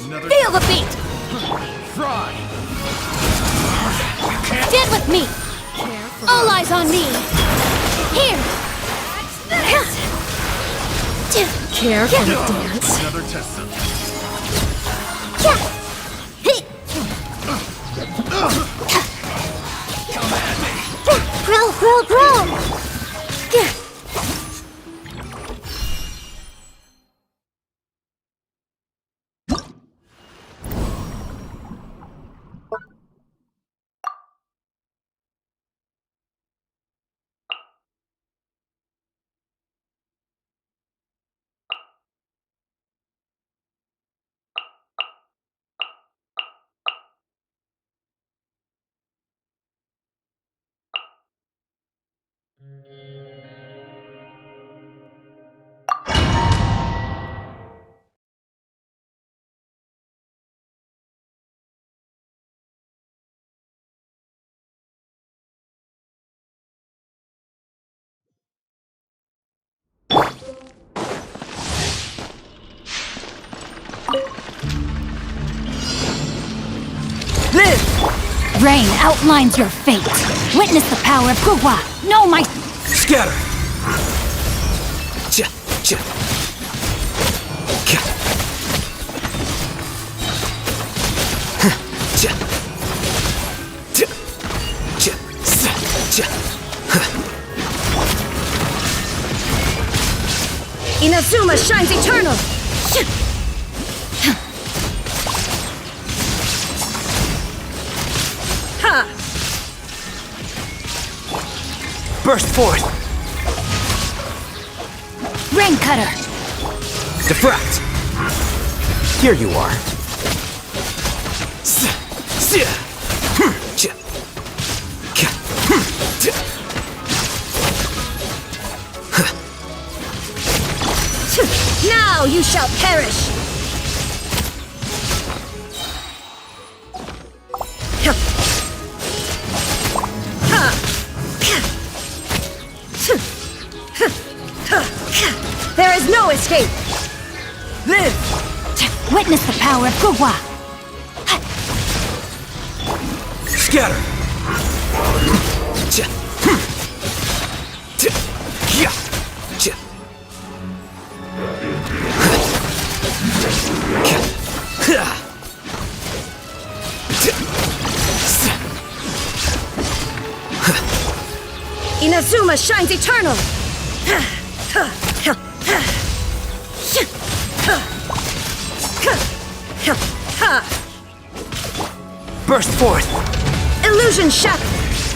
Another Feel the beat! fry! Stand with me! All eyes on me! Here! Care for the dance? Another test subject. Grow. Rain outlines your fate. Witness the power of Gugwa. Know my... Scatter! Cha, cha. Ka. Huh, cha. Cha. Cha. Sa. Cha. Huh. Inazuma shines eternal. Burst forth! Rain cutter. Diffract! Here you are. S. Sia. Cha. Ka. Cha. Now you shall perish. There is no escape! Live! Witness the power of Gugwa! Scatter! Cha. Dharma shines eternal! Burst forth! Illusion shatter!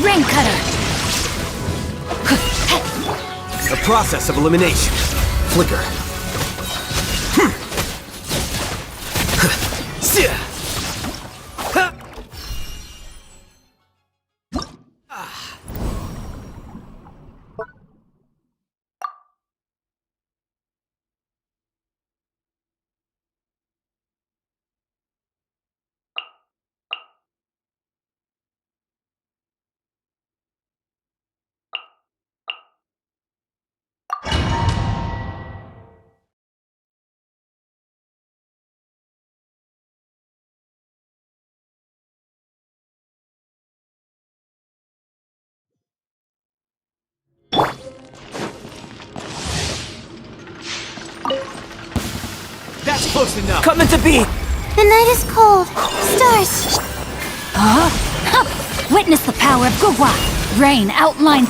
Rain cutter! The process of elimination. Flicker. That's close enough. Coming to be! The night is cold. Stars. Witness the power of Gugwa! Rain outline...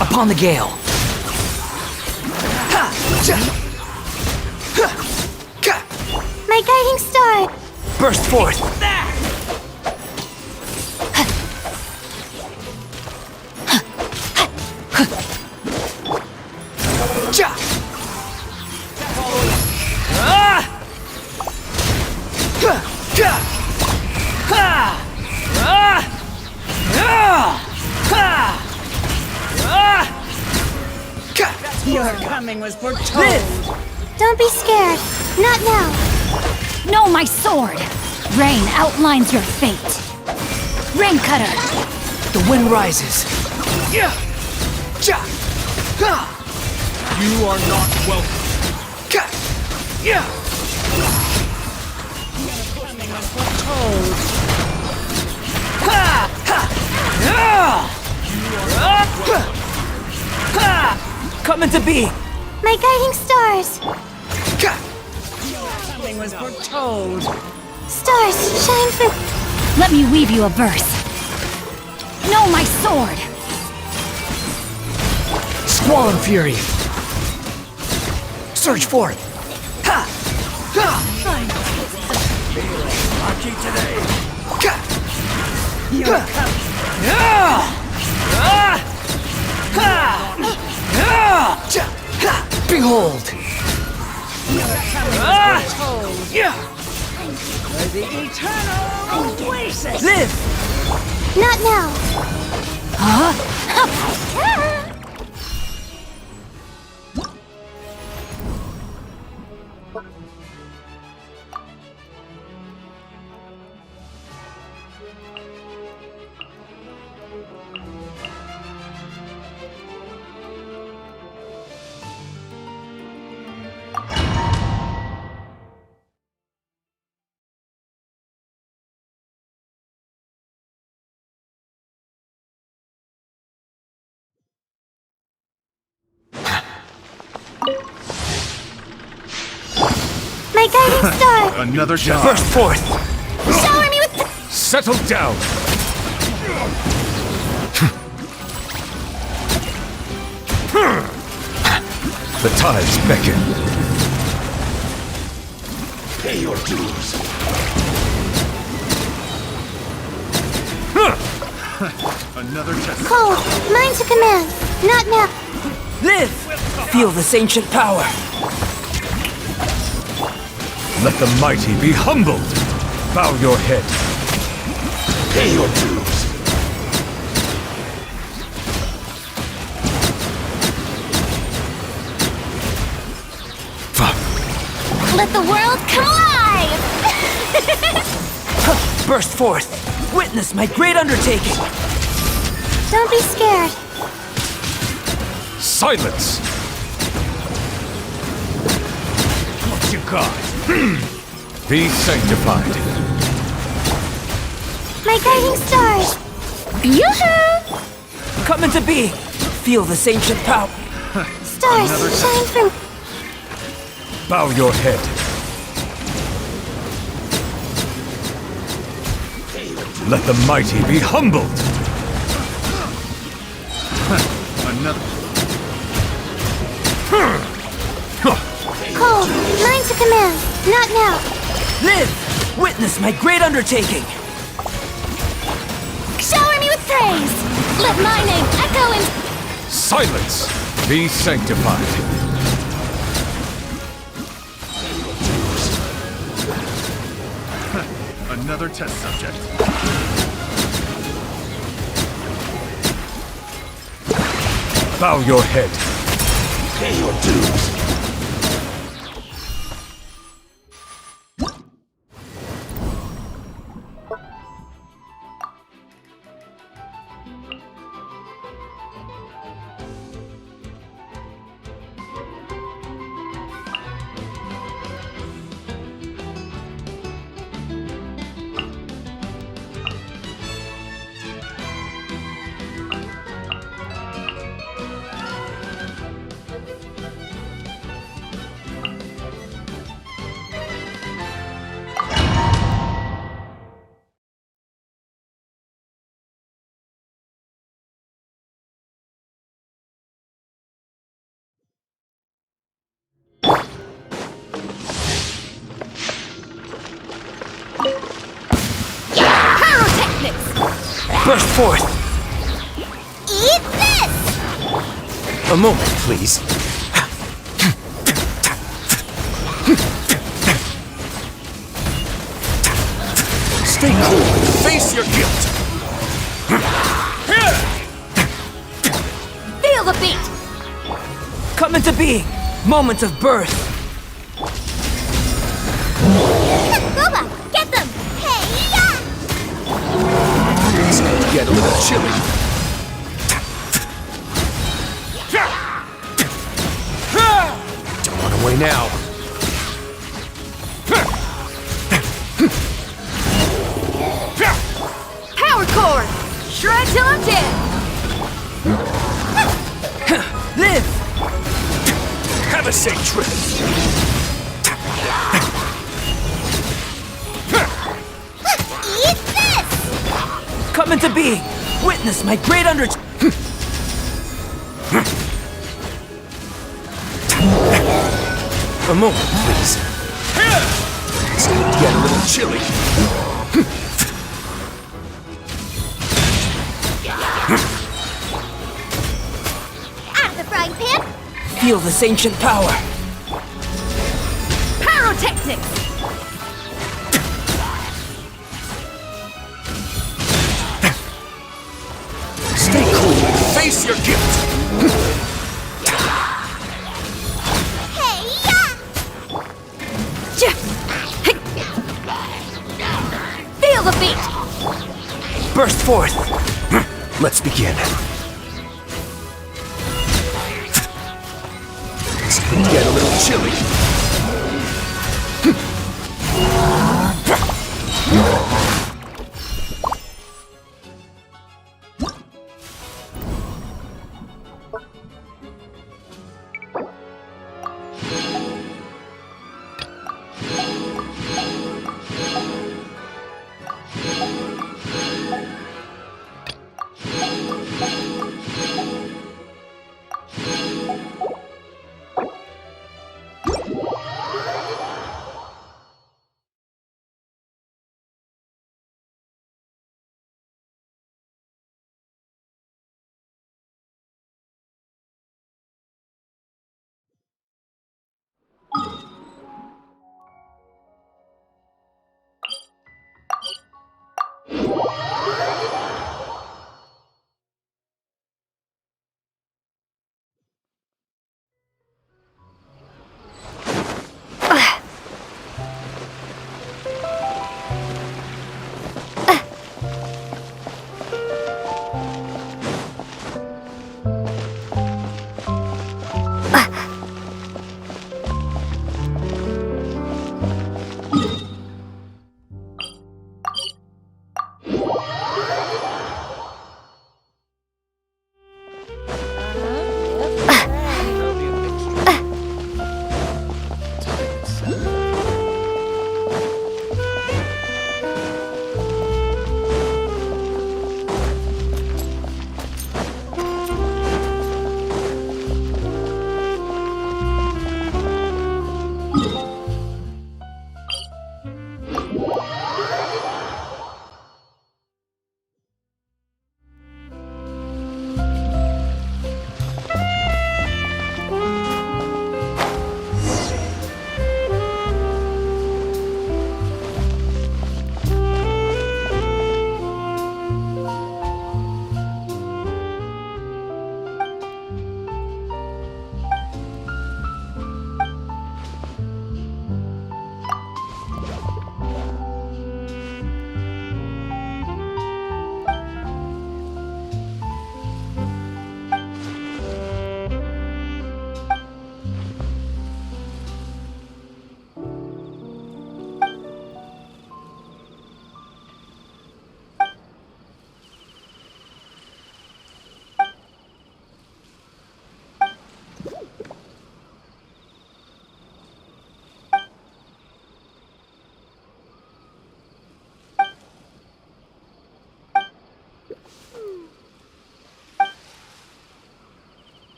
Upon the gale! My guiding star. Burst forth! Your coming was foretold. Don't be scared. Not now. No, my sword! Rain outlines your fate. Rain cutter! The wind rises! You are not welcome. Coming to be! My guiding stars. Coming was foretold. Stars, shine through. Let me weave you a verse. No, my sword! Squall and fury! Surge forth! Lucky today. Behold! The eternal oasis. Live! Not now. My guiding star. Another shot. Burst forth! Shower me with. Settle down. The tides beckon. Pay your dues. Another test. Cold. Mine to command. Not now. Live! Feel this ancient power! Let the mighty be humbled. Bow your head. Pay your dues. Let the world come alive. Burst forth! Witness my great undertaking! Don't be scared. Silence. What you got? Be sanctified. My guiding stars. Yoo-hoo! Coming to be! Feel this ancient power! Stars, shine from. Bow your head. Let the mighty be humbled! Cole, mine's a command. Not now. Live! Witness my great undertaking! Shower me with praise! Let my name echo in... Silence! Be sanctified. Another test subject. Bow your head. Pay your dues. Burst forth! Eat this! A moment, please. Stay cool. Face your guilt. Feel the beat! Come into being. Moment of birth. Boba, get them! Hey, ya! It's going to get a little chilly. Don't run away now. Power core! Shred till I'm dead! Live! Have a safe trip. Eat this! Come into being. Witness my great A moment, please. It's going to get a little chilly. Out of the frying pan! Feel this ancient power. Pyrotechnics! Stay cool. Face your guilt. Hey, ya! Feel the beat! Burst forth. Let's begin. It's going to get a little chilly.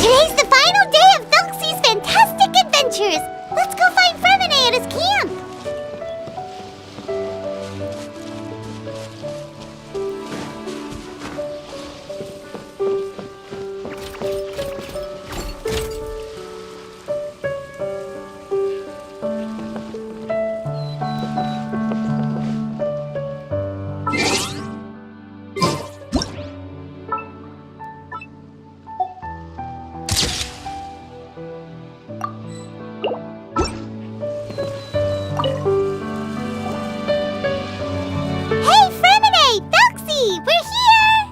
Today's the final day of Thelxie's fantastic adventures! Let's go find Freminet at his camp! Hey, Freminet! Thelxie! We're here!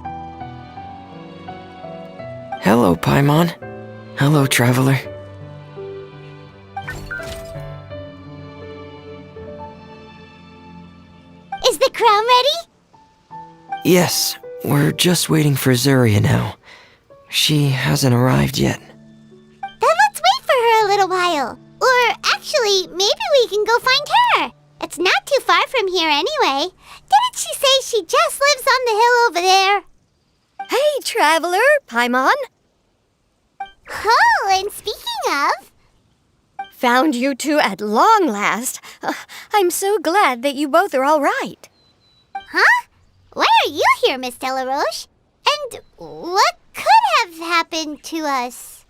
Hello, Paimon. Hello, traveler. Is the crown ready? Yes, we're just waiting for Zuria now. She hasn't arrived yet. Then let's wait for her a little while. Or actually, maybe we can go find her. It's not too far from here anyway. Didn't she say she just lives on the hill over there? traveler, Paimon. Oh, and speaking of... Found you two at long last. I'm so glad that you both are all right. Huh? Why are you here, Miss Delaroche? And what could have happened to us?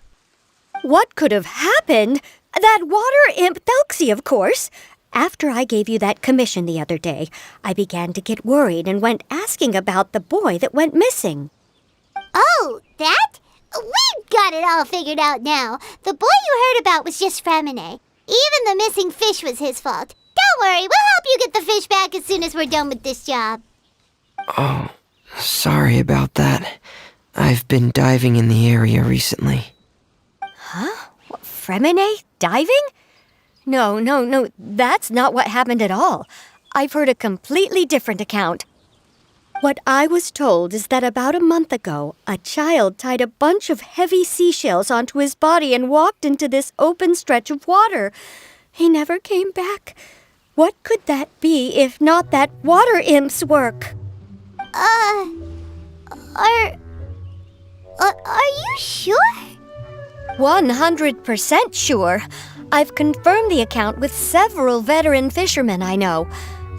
What could have happened? That water imp Thelxie, of course. After I gave you that commission the other day, I began to get worried and went asking about the boy that went missing. Oh, that? We've got it all figured out now. The boy you heard about was just Freminet. Even the missing fish was his fault. Don't worry, we'll help you get the fish back as soon as we're done with this job. Oh, sorry about that. I've been diving in the area recently. Huh? What, Freminet? Diving? No, that's not what happened at all. I've heard a completely different account. What I was told is that about a month ago, a child tied a bunch of heavy seashells onto his body and walked into this open stretch of water. He never came back. What could that be if not that water imp's work? Are you sure? 100% sure. I've confirmed the account with several veteran fishermen I know.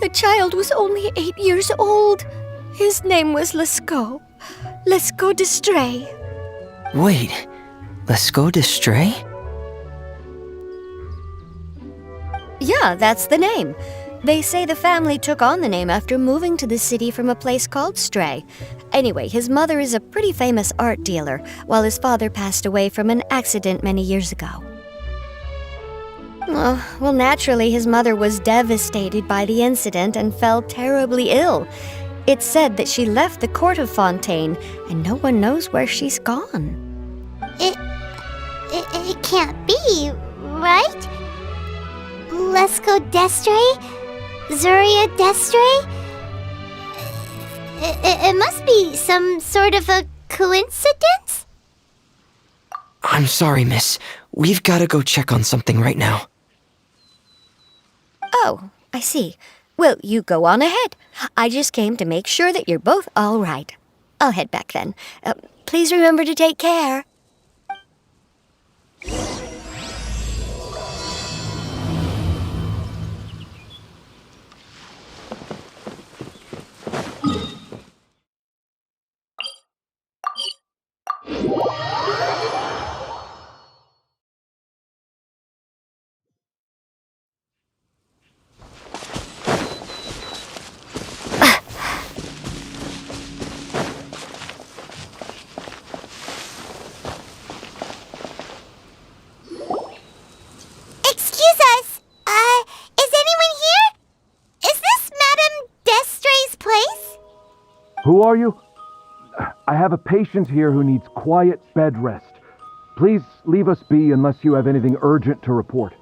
The child was only 8 years old. His name was Lescaut. Lescaut d'Estray. Wait, Lescaut d'Estray? Yeah, that's the name. They say the family took on the name after moving to the city from a place called Stray. Anyway, his mother is a pretty famous art dealer, while his father passed away from an accident many years ago. Well, naturally, his mother was devastated by the incident and fell terribly ill. It's said that she left the court of Fontaine, and no one knows where she's gone. It can't be, right? Lescaut d'Estray? Zuria d'Estray? It must be some sort of a coincidence? I'm sorry, miss. We've got to go check on something right now. Oh, I see. Well, you go on ahead. I just came to make sure that you're both all right. I'll head back then. Please remember to take care. Excuse us. Is anyone here? Is this Madame d'Estray's place? Who are you? I have a patient here who needs quiet bed rest. Please leave us be unless you have anything urgent to report.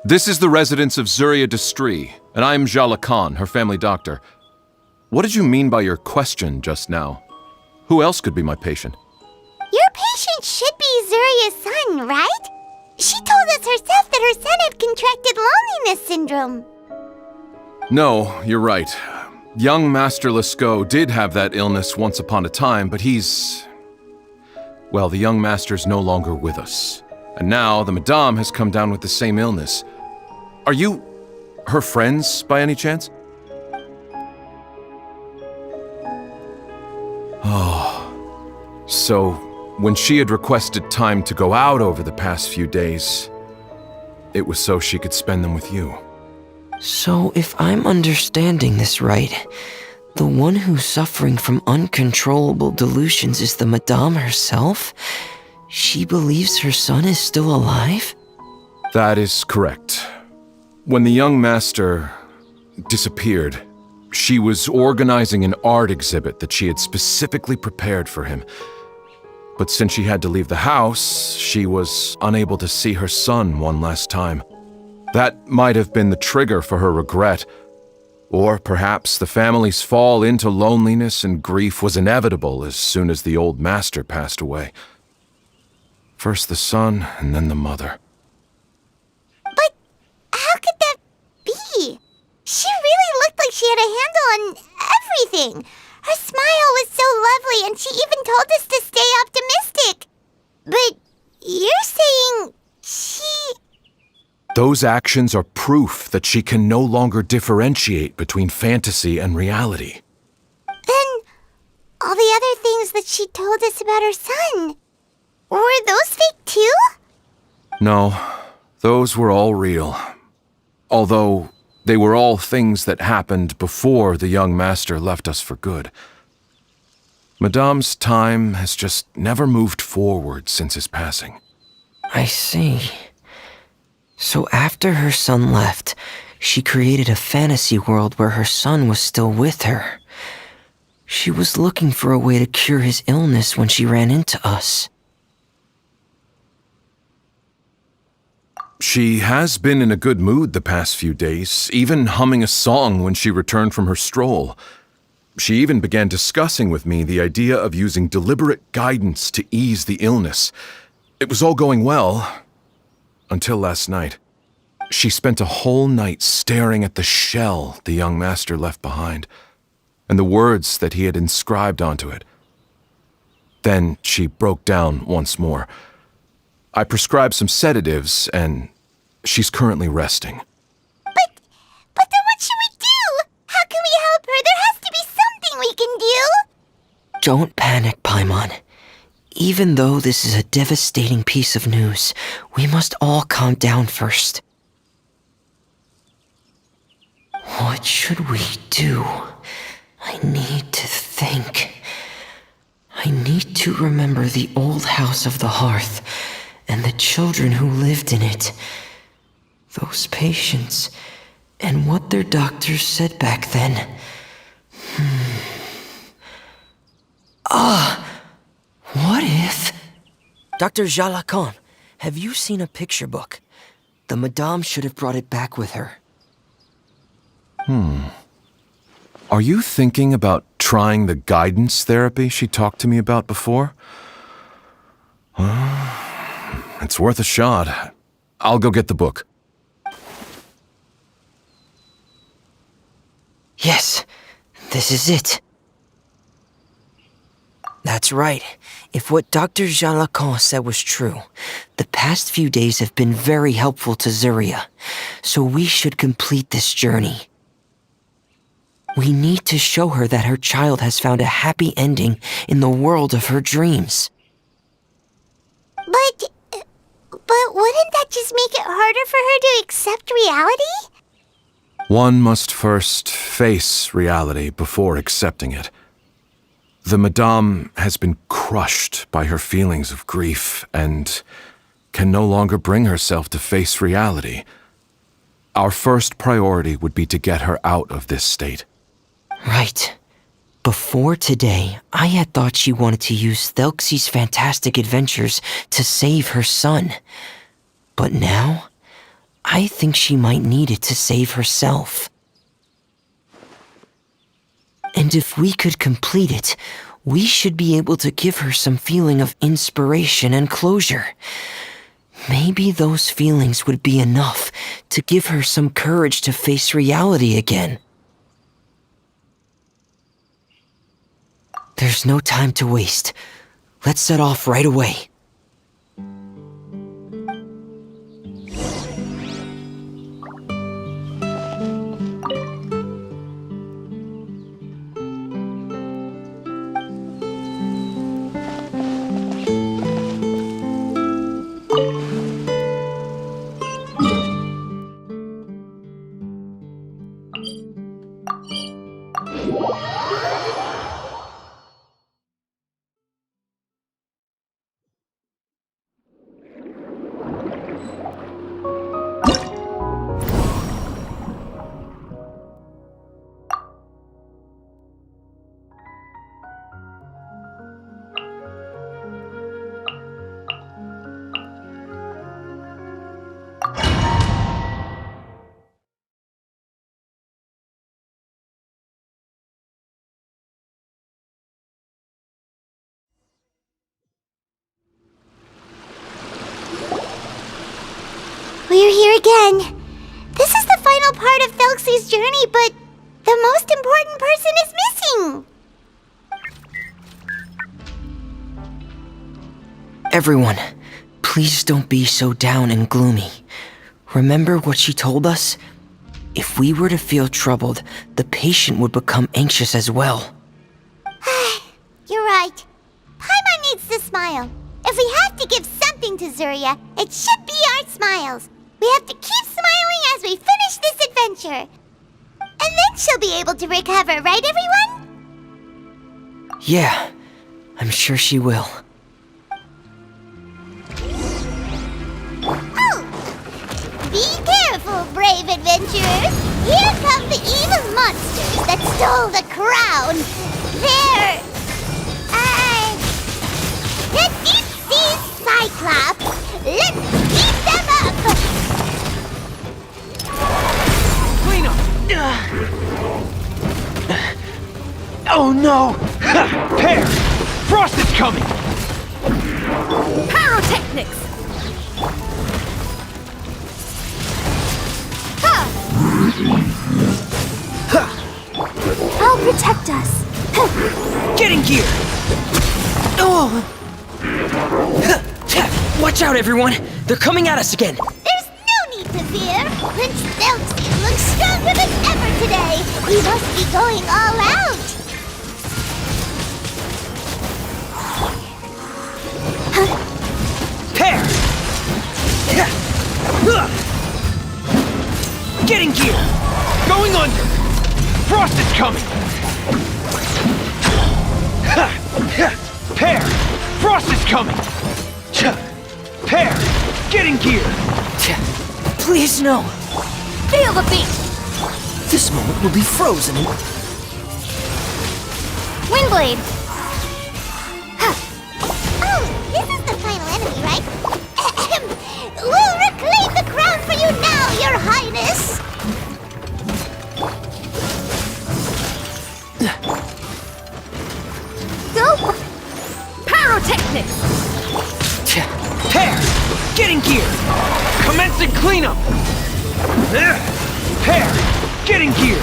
This is the residence of Zuria d'Estray, and I'm Jala Khan, her family doctor. What did you mean by your question just now? Who else could be my patient? Your patient should be Zuria's son, right? She told us herself that her son had contracted loneliness syndrome. No, you're right. Young Master Lescaut did have that illness once upon a time, but well, the young master's no longer with us. And now the Madame has come down with the same illness. Are you her friends, by any chance? Oh, so when she had requested time to go out over the past few days, it was so she could spend them with you. So, if I'm understanding this right, the one who's suffering from uncontrollable delusions is the Madame herself? She believes her son is still alive? That is correct. When the young master disappeared, she was organizing an art exhibit that she had specifically prepared for him. But since she had to leave the house, she was unable to see her son one last time. That might have been the trigger for her regret. Or perhaps the family's fall into loneliness and grief was inevitable as soon as the old master passed away. First the son, and then the mother. But how could that be? She really looked like she had a handle on everything. Her smile was so lovely, and she even told us to stay optimistic. But you're saying she... Those actions are proof that she can no longer differentiate between fantasy and reality. Then all the other things that she told us about her son, were those fake too? No, those were all real. Although they were all things that happened before the young master left us for good. Madame's time has just never moved forward since his passing. I see. So after her son left, she created a fantasy world where her son was still with her. She was looking for a way to cure his illness when she ran into us. She has been in a good mood the past few days, even humming a song when she returned from her stroll. She even began discussing with me the idea of using deliberate guidance to ease the illness. It was all going well, until last night. She spent a whole night staring at the shell the young master left behind, and the words that he had inscribed onto it. Then she broke down once more. I prescribed some sedatives, and she's currently resting. But then what should we do? How can we help her? There has to be something we can do! Don't panic, Paimon. Even though this is a devastating piece of news, we must all calm down first. What should we do? I need to think. I need to remember the old house of the hearth and the children who lived in it. Those patients, and what their doctors said back then. What if... Dr. Jalacon, have you seen a picture book? The Madame should have brought it back with her. Are you thinking about trying the guidance therapy she talked to me about before? It's worth a shot. I'll go get the book. Yes, this is it. That's right. If what Dr. Jalacon said was true, the past few days have been very helpful to Zuria, so we should complete this journey. We need to show her that her child has found a happy ending in the world of her dreams. But wouldn't that just make it harder for her to accept reality? One must first face reality before accepting it. The Madame has been crushed by her feelings of grief and can no longer bring herself to face reality. Our first priority would be to get her out of this state. Right. Before today, I had thought she wanted to use Thelxie's fantastic adventures to save her son. But now, I think she might need it to save herself. And if we could complete it, we should be able to give her some feeling of inspiration and closure. Maybe those feelings would be enough to give her some courage to face reality again. There's no time to waste. Let's set off right away. We're here again. This is the final part of Thelxie's journey, but the most important person is thing! Everyone, please don't be so down and gloomy. Remember what she told us? If we were to feel troubled, the patient would become anxious as well. You're right. Paimon needs to smile. If we have to give something to Zuria, it should be our smiles. We have to keep smiling as we finish this adventure. And then she'll be able to recover, right, everyone? Yeah, I'm sure she will. Oh! Be careful, brave adventurers! Here come the evil monsters that stole the crown! They're... the deep-sea Cyclops! Let's beat them up! Clean up! Oh no! Pear! Frost is coming! Pyrotechnics! I'll protect us! Get in gear! Oh! Watch out, everyone! They're coming at us again! There's no need to fear! Prince Thelxie looks stronger than ever today! We must be going all out! Pear! Get in gear! Going under! Frost is coming! Pear! Frost is coming! Pear! Get in gear! Please, no! Feel the beat! This moment will be frozen in... Windblade! Oh, this is the final enemy, right? We'll reclaim the crown for you now, Your Highness! Go! Pyrotechnics! Pear! Get in gear! Commencing cleanup! Pear! Get in gear!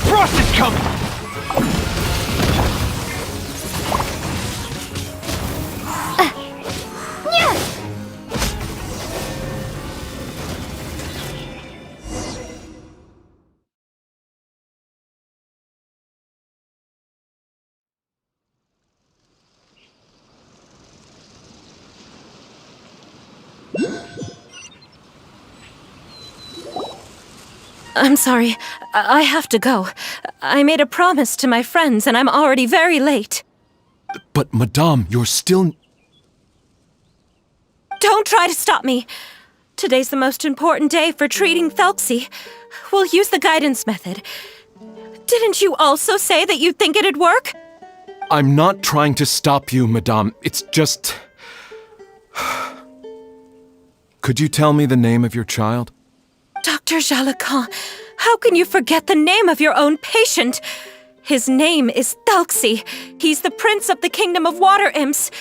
Frost is coming! I'm sorry. I have to go. I made a promise to my friends, and I'm already very late. But, Madame, you're still... Don't try to stop me. Today's the most important day for treating Thelxie. We'll use the guidance method. Didn't you also say that you'd think it'd work? I'm not trying to stop you, Madame. It's just... Could you tell me the name of your child? Dr. Jalacan, how can you forget the name of your own patient? His name is Thelxie. He's the prince of the kingdom of water imps.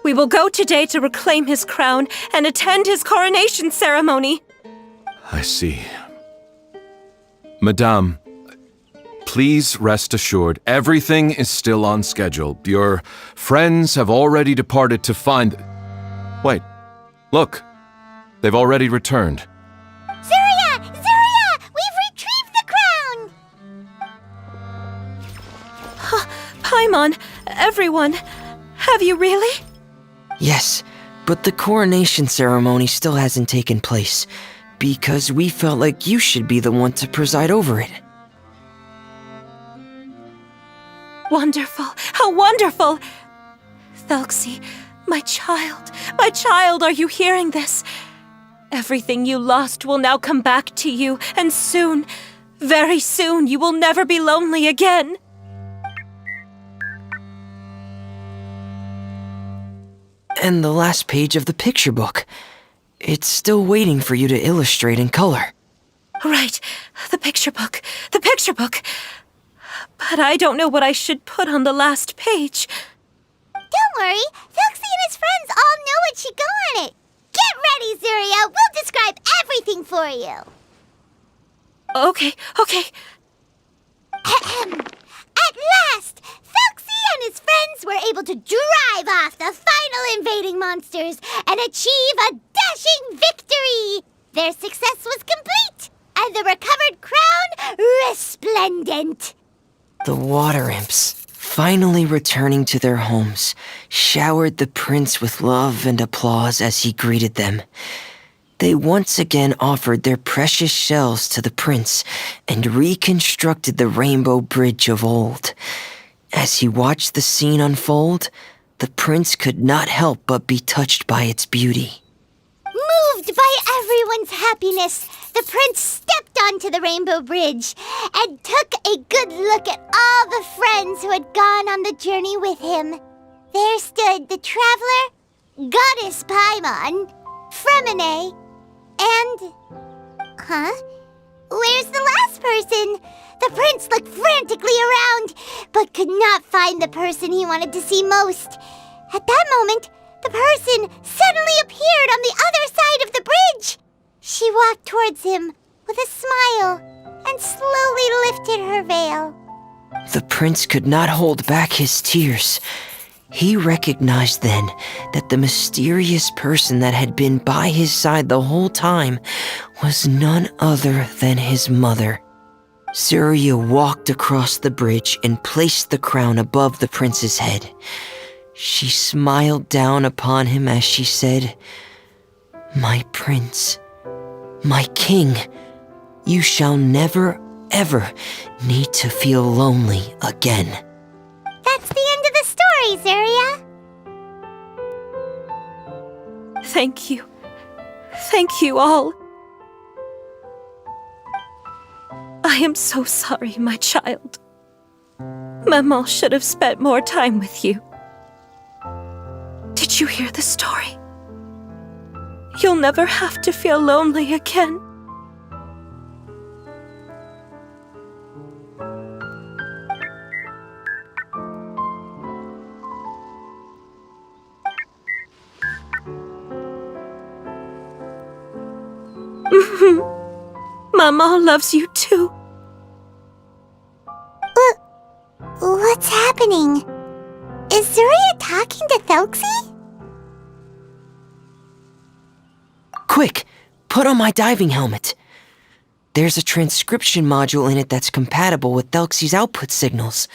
We will go today to reclaim his crown and attend his coronation ceremony. I see. Madame, please rest assured, everything is still on schedule. Your friends have already departed to find... Wait, look. They've already returned. Zuria! Zuria! We've retrieved the crown! Paimon, everyone, have you really? Yes, but the coronation ceremony still hasn't taken place, because we felt like you should be the one to preside over it. Wonderful! How wonderful! Thelxie, my child, are you hearing this? Everything you lost will now come back to you, and soon, very soon, you will never be lonely again. And the last page of the picture book. It's still waiting for you to illustrate in color. Right, the picture book. But I don't know what I should put on the last page. Don't worry, Thelxie and his friends all know what should go on it. Get ready, Zuria. We'll describe everything for you. Okay. At last, Thelxie and his friends were able to drive off the final invading monsters and achieve a dashing victory. Their success was complete, and the recovered crown resplendent. The water imps, finally returning to their homes, showered the prince with love and applause as he greeted them. They once again offered their precious shells to the prince and reconstructed the rainbow bridge of old. As he watched the scene unfold, the prince could not help but be touched by its beauty. Moved by everyone's happiness, the prince stepped onto the rainbow bridge and took a good look at all the friends who had gone on the journey with him. There stood the traveler, Goddess Paimon, Freminet, and... Where's the last person? The prince looked frantically around, but could not find the person he wanted to see most. At that moment, the person suddenly appeared on the other side of the bridge. She walked towards him with a smile and slowly lifted her veil. The prince could not hold back his tears. He recognized then that the mysterious person that had been by his side the whole time was none other than his mother. Surya walked across the bridge and placed the crown above the prince's head. She smiled down upon him as she said, "My prince, my king, you shall never, ever need to feel lonely again." That's the end of the story, Zarya. Thank you. Thank you all. I am so sorry, my child. Maman should have spent more time with you. Did you hear the story? You'll never have to feel lonely again. Mama loves you too. What's happening? Is Zarya talking to Thelxie? Quick, put on my diving helmet. There's a transcription module in it that's compatible with Thelxie's output signals.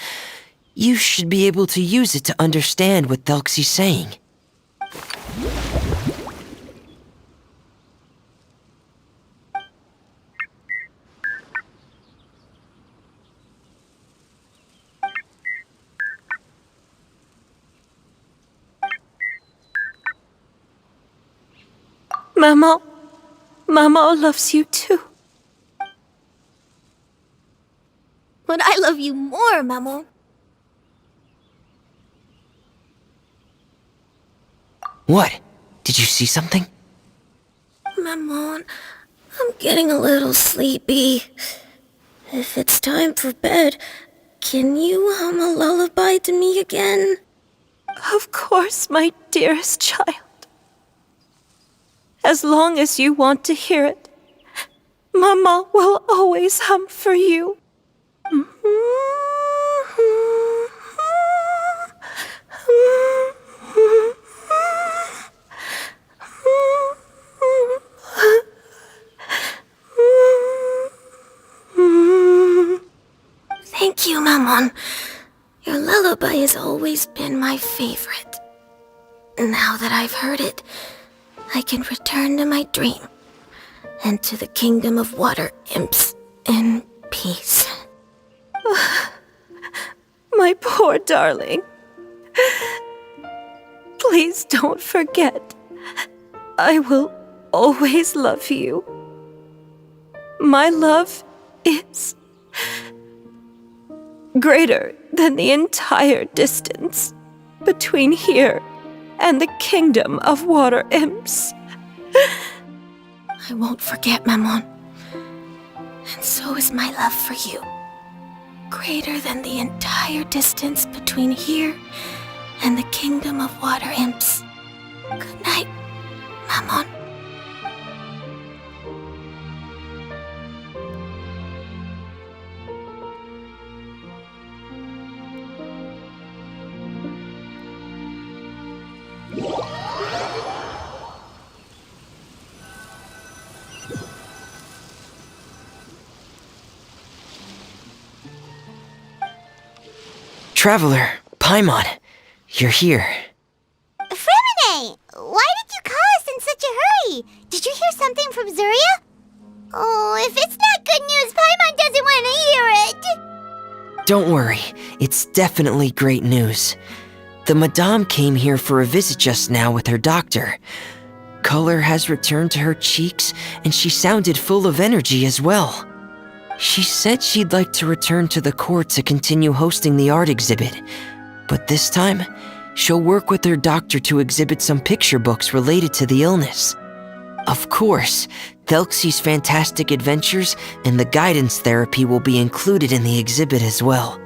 You should be able to use it to understand what Thelxie's saying. Mama loves you too. But I love you more, Maman. What? Did you see something? Maman, I'm getting a little sleepy. If it's time for bed, can you hum a lullaby to me again? Of course, my dearest child. As long as you want to hear it, Mama will always hum for you. Thank you, Maman. Your lullaby has always been my favorite. Now that I've heard it, I can return to my dream and to the kingdom of water imps in peace. My poor darling. Please don't forget. I will always love you. My love is greater than the entire distance between here and the kingdom of water imps. I won't forget, Maman. And so is my love for you. Greater than the entire distance between here and the kingdom of water imps. Good night, Maman. Traveler, Paimon, you're here. Freminet, why did you call us in such a hurry? Did you hear something from Zuria? Oh, if it's not good news, Paimon doesn't want to hear it. Don't worry, it's definitely great news. The Madame came here for a visit just now with her doctor. Color has returned to her cheeks, and she sounded full of energy as well. She said she'd like to return to the court to continue hosting the art exhibit, but this time, she'll work with her doctor to exhibit some picture books related to the illness. Of course, Thelxie's fantastic adventures and the guidance therapy will be included in the exhibit as well.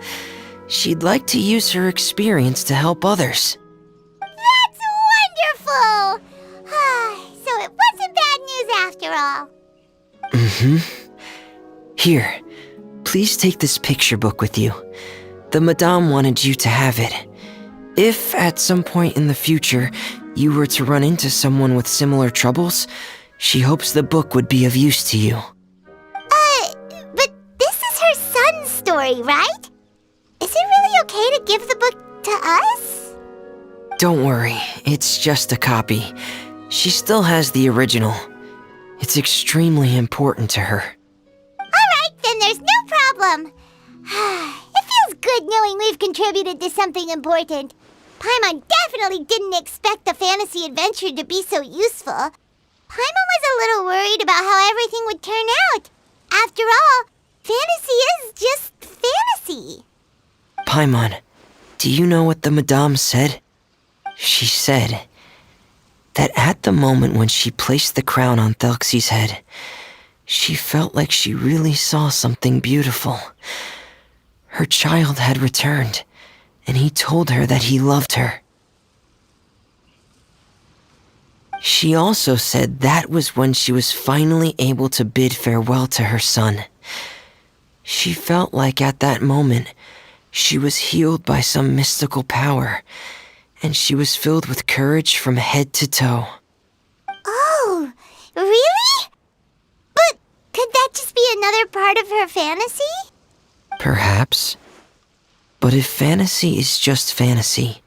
She'd like to use her experience to help others. That's wonderful! So it wasn't bad news after all. Here, please take this picture book with you. The Madame wanted you to have it. If at some point in the future you were to run into someone with similar troubles, she hopes the book would be of use to you. But this is her son's story, right? Is it really okay to give the book to us? Don't worry, it's just a copy. She still has the original. It's extremely important to her. Alright, then there's no problem. It feels good knowing we've contributed to something important. Paimon definitely didn't expect the fantasy adventure to be so useful. Paimon was a little worried about how everything would turn out. After all, fantasy is just fantasy. Paimon, do you know what the Madame said? She said that at the moment when she placed the crown on Thelxie's head, she felt like she really saw something beautiful. Her child had returned, and he told her that he loved her. She also said that was when she was finally able to bid farewell to her son. She felt like at that moment, she was healed by some mystical power, and she was filled with courage from head to toe. Oh, really? But could that just be another part of her fantasy? Perhaps. But if fantasy is just fantasy,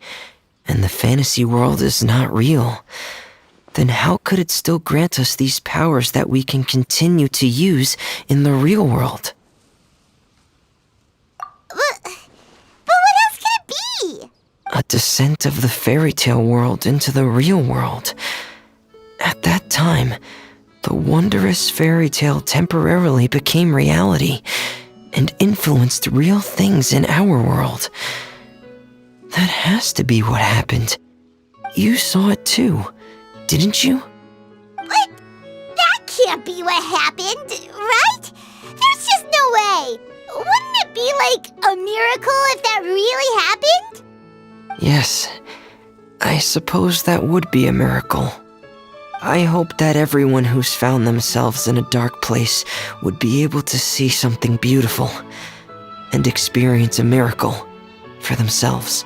and the fantasy world is not real, then how could it still grant us these powers that we can continue to use in the real world? But what else could it be? A descent of the fairy tale world into the real world. At that time, the wondrous fairy tale temporarily became reality and influenced real things in our world. That has to be what happened. You saw it too, didn't you? But that can't be what happened, right? There's just no way. Wouldn't it be like a miracle if that really happened? Yes, I suppose that would be a miracle. I hope that everyone who's found themselves in a dark place would be able to see something beautiful and experience a miracle for themselves.